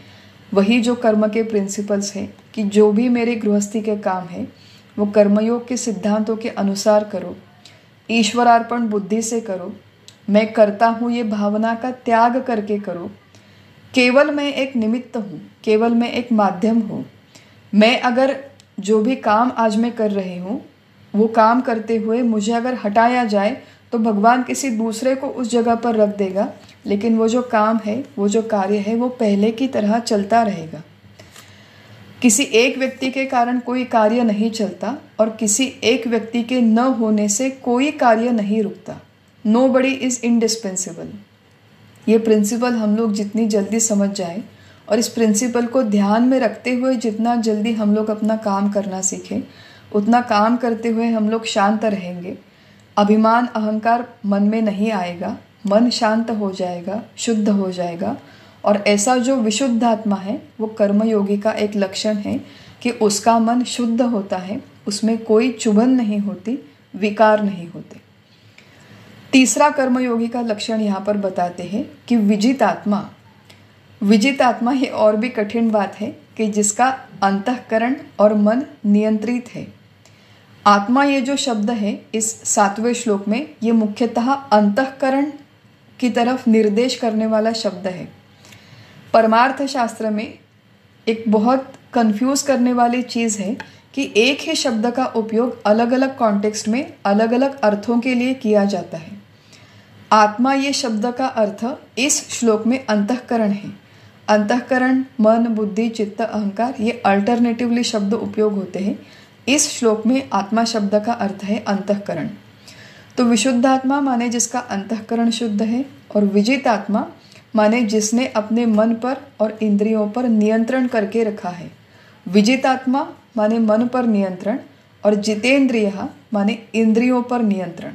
वही जो कर्म के प्रिंसिपल्स हैं कि जो भी मेरे गृहस्थी के काम है वो कर्मयोग के सिद्धांतों के अनुसार करो, ईश्वरार्पण बुद्धि से करो, मैं करता हूँ ये भावना का त्याग करके करो, केवल मैं एक निमित्त हूँ, केवल मैं एक माध्यम हूँ। मैं अगर जो भी काम आज मैं कर रही हूँ वो काम करते हुए मुझे अगर हटाया जाए तो भगवान किसी दूसरे को उस जगह पर रख देगा, लेकिन वो जो काम है, वो जो कार्य है, वो पहले की तरह चलता रहेगा। किसी एक व्यक्ति के कारण कोई कार्य नहीं चलता और किसी एक व्यक्ति के न होने से कोई कार्य नहीं रुकता। Nobody is indispensable. ये प्रिंसिपल हम लोग जितनी जल्दी समझ जाए और इस प्रिंसिपल को ध्यान में रखते हुए जितना जल्दी हम लोग अपना काम करना सीखें, उतना काम करते हुए हम लोग शांत रहेंगे। अभिमान अहंकार मन में नहीं आएगा, मन शांत हो जाएगा, शुद्ध हो जाएगा। और ऐसा जो विशुद्ध आत्मा है वो कर्मयोगी का एक लक्षण है कि उसका मन शुद्ध होता है, उसमें कोई चुभन नहीं होती, विकार नहीं होते। तीसरा कर्मयोगी का लक्षण यहाँ पर बताते हैं कि विजित आत्मा। विजित आत्मा ये और भी कठिन बात है कि जिसका अंतःकरण और मन नियंत्रित है। आत्मा ये जो शब्द है इस 7वें श्लोक में, ये मुख्यतः अंतःकरण की तरफ निर्देश करने वाला शब्द है। परमार्थ शास्त्र में एक बहुत कंफ्यूज करने वाली चीज़ है कि एक ही शब्द का उपयोग अलग अलग कॉन्टेक्स्ट में अलग अलग अर्थों के लिए किया जाता है। आत्मा ये शब्द का अर्थ इस श्लोक में अंतःकरण है। अंतःकरण, मन, बुद्धि, चित्त, अहंकार, ये अल्टरनेटिवली शब्द उपयोग होते हैं। इस श्लोक में आत्मा शब्द का अर्थ है अंतःकरण। तो विशुद्ध आत्मा माने जिसका अंतःकरण शुद्ध है, और विजित आत्मा माने जिसने अपने मन पर और इंद्रियों पर नियंत्रण करके रखा है। विजित आत्मा माने मन पर नियंत्रण, और जितेंद्रिय माने इंद्रियों पर नियंत्रण।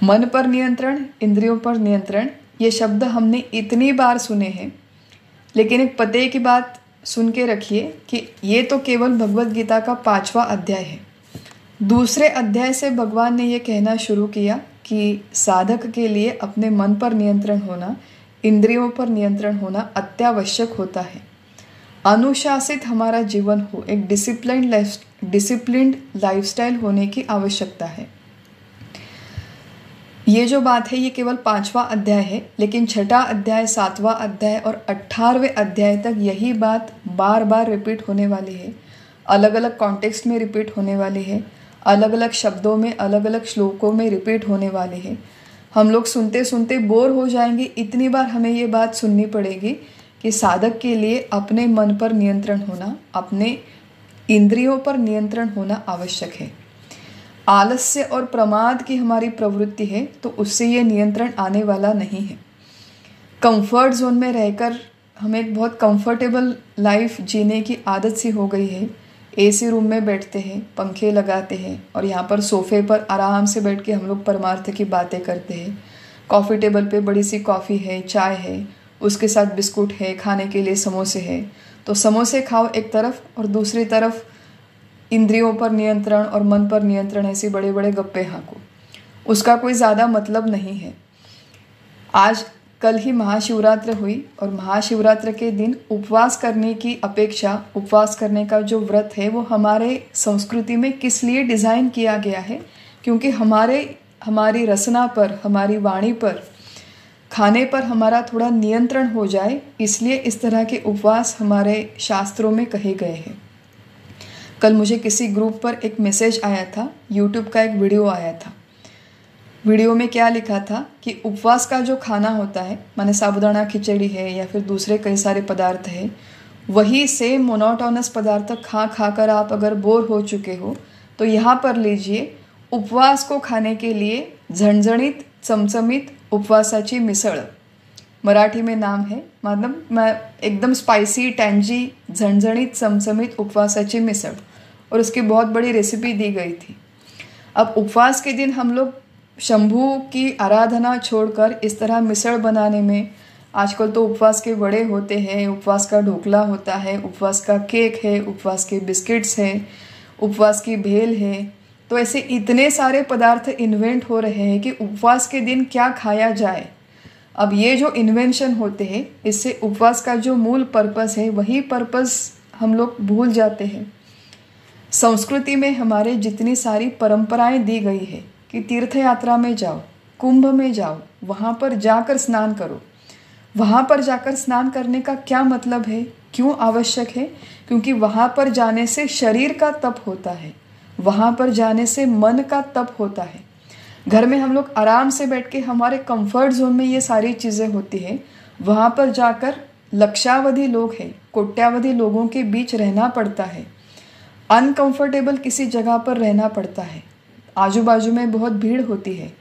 मन पर नियंत्रण, इंद्रियों पर नियंत्रण, ये शब्द हमने इतनी बार सुने हैं, लेकिन एक पते की बात सुन के रखिए कि ये तो केवल भगवत गीता का 5वां अध्याय है। दूसरे अध्याय से भगवान ने ये कहना शुरू किया कि साधक के लिए अपने मन पर नियंत्रण होना, इंद्रियों पर नियंत्रण होना अत्यावश्यक होता है। अनुशासित हमारा जीवन हो, एक डिसिप्लिन्ड लाइफस्टाइल होने की आवश्यकता है। ये जो बात है ये केवल 5वां अध्याय है, लेकिन 6ठा अध्याय, 7वां अध्याय और 18वें अध्याय तक यही बात बार बार रिपीट होने वाली है। अलग अलग कॉन्टेक्स्ट में रिपीट होने वाली है, अलग अलग शब्दों में, अलग अलग श्लोकों में रिपीट होने वाली है। हम लोग सुनते सुनते बोर हो जाएंगे, इतनी बार हमें ये बात सुननी पड़ेगी कि साधक के लिए अपने मन पर नियंत्रण होना, अपने इंद्रियों पर नियंत्रण होना आवश्यक है। आलस्य और प्रमाद की हमारी प्रवृत्ति है तो उससे ये नियंत्रण आने वाला नहीं है। कंफर्ट जोन में रहकर हमें एक बहुत कंफर्टेबल लाइफ जीने की आदत सी हो गई है। एसी रूम में बैठते हैं, पंखे लगाते हैं और यहाँ पर सोफे पर आराम से बैठ के हम लोग परमार्थ की बातें करते हैं। कॉफ़ी टेबल पे बड़ी सी कॉफ़ी है, चाय है, उसके साथ बिस्कुट है, खाने के लिए समोसे है। तो समोसे खाओ एक तरफ, और दूसरी तरफ इंद्रियों पर नियंत्रण और मन पर नियंत्रण, ऐसे बड़े बड़े गप्पे हाँको। उसका कोई ज़्यादा मतलब नहीं है। आज कल ही महाशिवरात्रि हुई और महाशिवरात्रि के दिन उपवास करने की अपेक्षा, उपवास करने का जो व्रत है वो हमारे संस्कृति में किस लिए डिज़ाइन किया गया है, क्योंकि हमारी रसना पर, हमारी वाणी पर, खाने पर हमारा थोड़ा नियंत्रण हो जाए, इसलिए इस तरह के उपवास हमारे शास्त्रों में कहे गए हैं। कल मुझे किसी ग्रुप पर एक मैसेज आया था, यूट्यूब का एक वीडियो आया था। वीडियो में क्या लिखा था कि उपवास का जो खाना होता है, माने साबूदाना खिचड़ी है या फिर दूसरे कई सारे पदार्थ है, वही सेम मोनोटोनस पदार्थ खा खा कर आप अगर बोर हो चुके हो तो यहाँ पर लीजिए उपवास को खाने के लिए झणझणीत चमचमीत उपवासाची मिसळ। मराठी में नाम है, मतलब एकदम स्पाइसी, टैंजी, झणझणीत चमचमीत उपवासाची मिसळ, और उसकी बहुत बड़ी रेसिपी दी गई थी। अब उपवास के दिन हम लोग शंभू की आराधना छोड़कर इस तरह मिसळ बनाने में, आजकल तो उपवास के वड़े होते हैं, उपवास का ढोकला होता है, उपवास का केक है, उपवास के बिस्किट्स हैं, उपवास की भेल है, तो ऐसे इतने सारे पदार्थ इन्वेंट हो रहे हैं कि उपवास के दिन क्या खाया जाए। अब ये जो इन्वेंशन होते हैं, इससे उपवास का जो मूल पर्पस है वही पर्पस हम लोग भूल जाते हैं। संस्कृति में हमारे जितनी सारी परंपराएं दी गई है कि तीर्थ यात्रा में जाओ, कुंभ में जाओ, वहाँ पर जाकर स्नान करो। वहाँ पर जाकर स्नान करने का क्या मतलब है, क्यों आवश्यक है? क्योंकि वहाँ पर जाने से शरीर का तप होता है, वहाँ पर जाने से मन का तप होता है। घर में हम लोग आराम से बैठ के हमारे कंफर्ट जोन में ये सारी चीज़ें होती हैं, वहाँ पर जाकर लक्षावधि लोग हैं, कोट्यावधि लोगों के बीच रहना पड़ता है, अनकंफर्टेबल किसी जगह पर रहना पड़ता है, आजू बाजू में बहुत भीड़ होती है।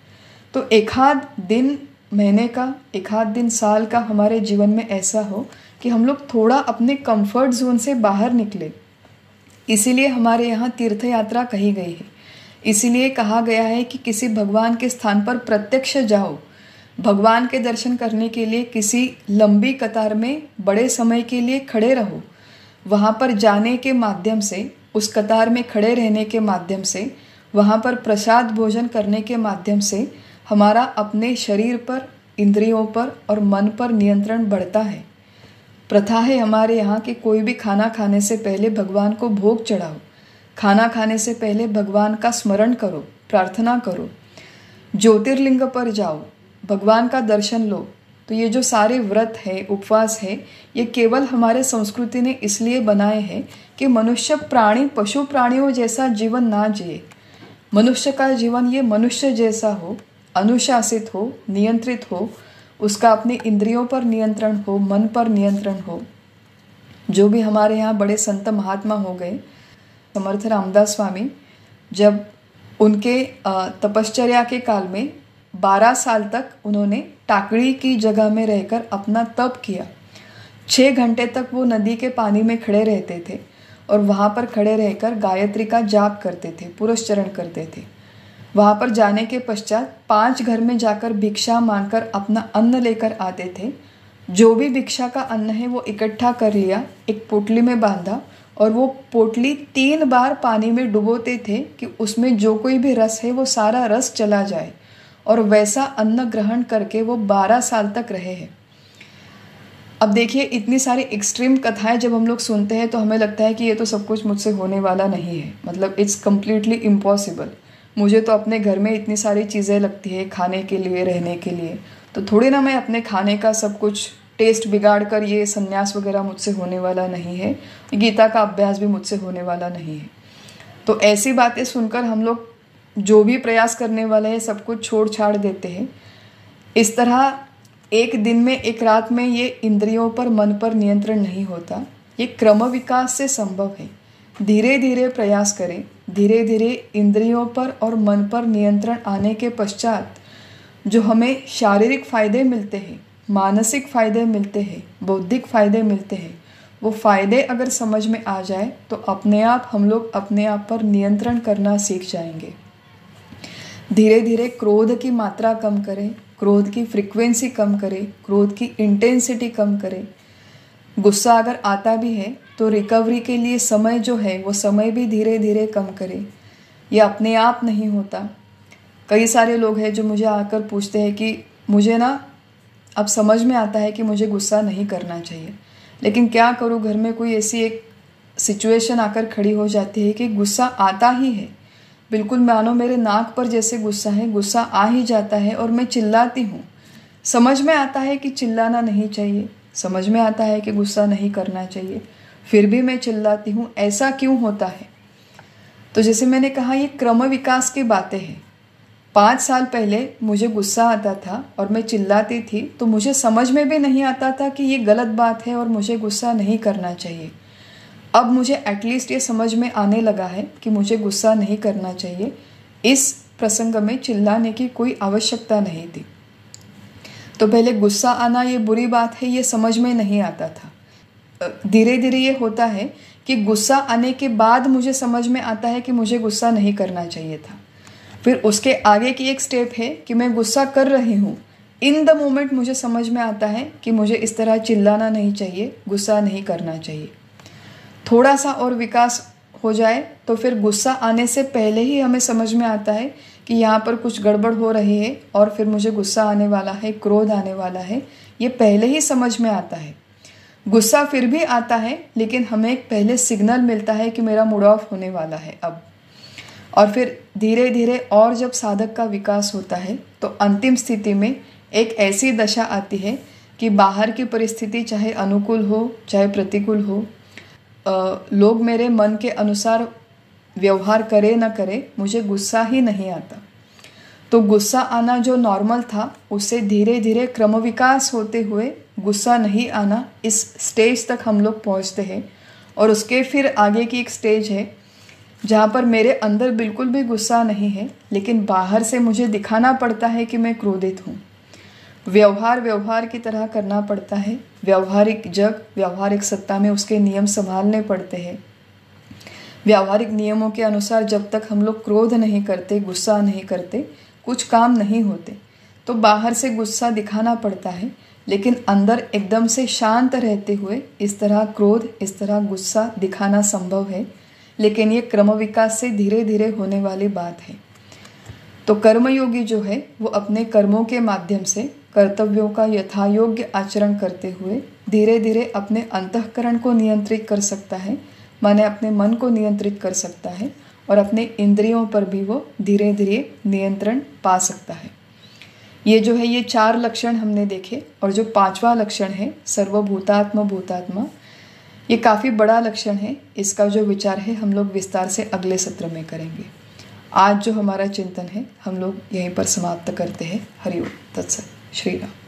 तो एक आध दिन महीने का, एक आध दिन साल का हमारे जीवन में ऐसा हो कि हम लोग थोड़ा अपने कंफर्ट जोन से बाहर निकले। इसीलिए हमारे यहाँ तीर्थ यात्रा कही गई है। इसीलिए कहा गया है कि किसी भगवान के स्थान पर प्रत्यक्ष जाओ। भगवान के दर्शन करने के लिए किसी लंबी कतार में बड़े समय के लिए खड़े रहो। वहाँ पर जाने के माध्यम से, उस कतार में खड़े रहने के माध्यम से, वहाँ पर प्रसाद भोजन करने के माध्यम से हमारा अपने शरीर पर, इंद्रियों पर और मन पर नियंत्रण बढ़ता है। प्रथा है हमारे यहाँ कि कोई भी खाना खाने से पहले भगवान को भोग चढ़ाओ। खाना खाने से पहले भगवान का स्मरण करो, प्रार्थना करो। ज्योतिर्लिंग पर जाओ, भगवान का दर्शन लो। तो ये जो सारे व्रत है, उपवास है, ये केवल हमारे संस्कृति ने इसलिए बनाए हैं कि मनुष्य प्राणी, पशु प्राणियों जैसा जीवन ना जिए। मनुष्य का जीवन ये मनुष्य जैसा हो, अनुशासित हो, नियंत्रित हो, उसका अपने इंद्रियों पर नियंत्रण हो, मन पर नियंत्रण हो। जो भी हमारे यहाँ बड़े संत महात्मा हो गए, समर्थ रामदास स्वामी, जब उनके तपश्चर्या के काल में 12 साल तक उन्होंने टाकड़ी की जगह में रहकर अपना तप किया। 6 घंटे तक वो नदी के पानी में खड़े रहते थे और वहाँ पर खड़े रहकर गायत्री का जाप करते थे, पुरुषचरण करते थे। वहाँ पर जाने के पश्चात 5 घर में जाकर भिक्षा मांगकर अपना अन्न लेकर आते थे। जो भी भिक्षा का अन्न है वो इकट्ठा कर लिया, एक पोटली में बांधा और वो पोटली 3 बार पानी में डुबोते थे कि उसमें जो कोई भी रस है वो सारा रस चला जाए। और वैसा अन्न ग्रहण करके वो 12 साल तक रहे हैं। अब देखिए, इतनी सारी एक्सट्रीम कथाएं जब हम लोग सुनते हैं तो हमें लगता है कि ये तो सब कुछ मुझसे होने वाला नहीं है, मतलब इट्स कम्प्लीटली इम्पॉसिबल। मुझे तो अपने घर में इतनी सारी चीज़ें लगती है खाने के लिए, रहने के लिए, तो थोड़ी ना मैं अपने खाने का सब कुछ टेस्ट बिगाड़ कर ये संन्यास वगैरह मुझसे होने वाला नहीं है, गीता का अभ्यास भी मुझसे होने वाला नहीं है। तो ऐसी बातें सुनकर हम लोग जो भी प्रयास करने वाले हैं सब कुछ छोड़ छाड़ देते हैं। इस तरह एक दिन में, एक रात में ये इंद्रियों पर, मन पर नियंत्रण नहीं होता। ये क्रम विकास से संभव है। धीरे धीरे प्रयास करें, धीरे धीरे इंद्रियों पर और मन पर नियंत्रण आने के पश्चात जो हमें शारीरिक फ़ायदे मिलते हैं, मानसिक फ़ायदे मिलते हैं, बौद्धिक फ़ायदे मिलते हैं, वो फ़ायदे अगर समझ में आ जाए तो अपने आप हम लोग अपने आप पर नियंत्रण करना सीख जाएंगे। धीरे धीरे क्रोध की मात्रा कम करें, क्रोध की फ्रीक्वेंसी कम करें, क्रोध की इंटेंसिटी कम करें। गुस्सा अगर आता भी है तो रिकवरी के लिए समय जो है वो समय भी धीरे धीरे कम करें। ये अपने आप नहीं होता। कई सारे लोग हैं जो मुझे आकर पूछते हैं कि मुझे ना अब समझ में आता है कि मुझे गुस्सा नहीं करना चाहिए, लेकिन क्या करूँ, घर में कोई ऐसी एक सिचुएशन आकर खड़ी हो जाती है कि गुस्सा आता ही है। बिल्कुल मानो मेरे नाक पर जैसे गुस्सा है, गुस्सा आ ही जाता है और मैं चिल्लाती हूँ। समझ में आता है कि चिल्लाना नहीं चाहिए, समझ में आता है कि गुस्सा नहीं करना चाहिए, फिर भी मैं चिल्लाती हूँ। ऐसा क्यों होता है? तो जैसे मैंने कहा, ये क्रम विकास की बातें हैं। 5 साल पहले मुझे गुस्सा आता था और मैं चिल्लाती थी तो मुझे समझ में भी नहीं आता था कि ये गलत बात है और मुझे गुस्सा नहीं करना चाहिए। अब मुझे एटलीस्ट ये समझ में आने लगा है कि मुझे गुस्सा नहीं करना चाहिए। इस प्रसंग में चिल्लाने की कोई आवश्यकता नहीं थी। तो पहले गुस्सा आना ये बुरी बात है, ये समझ में नहीं आता था। धीरे धीरे ये होता है कि गुस्सा आने के बाद मुझे समझ में आता है कि मुझे गुस्सा नहीं करना चाहिए था। फिर उसके आगे की एक स्टेप है कि मैं गुस्सा कर रही हूँ, इन द मोमेंट मुझे समझ में आता है कि मुझे इस तरह चिल्लाना नहीं चाहिए, गुस्सा नहीं करना चाहिए। थोड़ा सा और विकास हो जाए तो फिर गुस्सा आने से पहले ही हमें समझ में आता है कि यहाँ पर कुछ गड़बड़ हो रही है और फिर मुझे गुस्सा आने वाला है, क्रोध आने वाला है, ये पहले ही समझ में आता है। गुस्सा फिर भी आता है, लेकिन हमें एक पहले सिग्नल मिलता है कि मेरा मूड ऑफ होने वाला है अब। और फिर धीरे धीरे और जब साधक का विकास होता है तो अंतिम स्थिति में एक ऐसी दशा आती है कि बाहर की परिस्थिति चाहे अनुकूल हो चाहे प्रतिकूल हो, लोग मेरे मन के अनुसार व्यवहार करे न करे, मुझे गुस्सा ही नहीं आता। तो गुस्सा आना जो नॉर्मल था, उससे धीरे धीरे क्रम विकास होते हुए गुस्सा नहीं आना, इस स्टेज तक हम लोग पहुंचते हैं। और उसके फिर आगे की एक स्टेज है जहाँ पर मेरे अंदर बिल्कुल भी गुस्सा नहीं है, लेकिन बाहर से मुझे दिखाना पड़ता है कि मैं क्रोधित हूँ। व्यवहार की तरह करना पड़ता है। व्यावहारिक जग, व्यावहारिक सत्ता में उसके नियम संभालने पड़ते हैं। व्यावहारिक नियमों के अनुसार जब तक हम लोग क्रोध नहीं करते, गुस्सा नहीं करते, कुछ काम नहीं होते। तो बाहर से गुस्सा दिखाना पड़ता है, लेकिन अंदर एकदम से शांत रहते हुए इस तरह क्रोध, इस तरह गुस्सा दिखाना संभव है। लेकिन ये क्रम विकास से धीरे धीरे होने वाली बात है। तो कर्मयोगी जो है वो अपने कर्मों के माध्यम से कर्तव्यों का यथायोग्य आचरण करते हुए धीरे धीरे अपने अंतःकरण को नियंत्रित कर सकता है, माने अपने मन को नियंत्रित कर सकता है, और अपने इंद्रियों पर भी वो धीरे धीरे नियंत्रण पा सकता है। ये जो है ये 4 लक्षण हमने देखे, और जो 5वां लक्षण है सर्वभूतात्म भूतात्मा, ये काफ़ी बड़ा लक्षण है। इसका जो विचार है हम लोग विस्तार से अगले सत्र में करेंगे। आज जो हमारा चिंतन है हम लोग यहीं पर समाप्त करते हैं। हरि ओम तत्सत। श्री राम।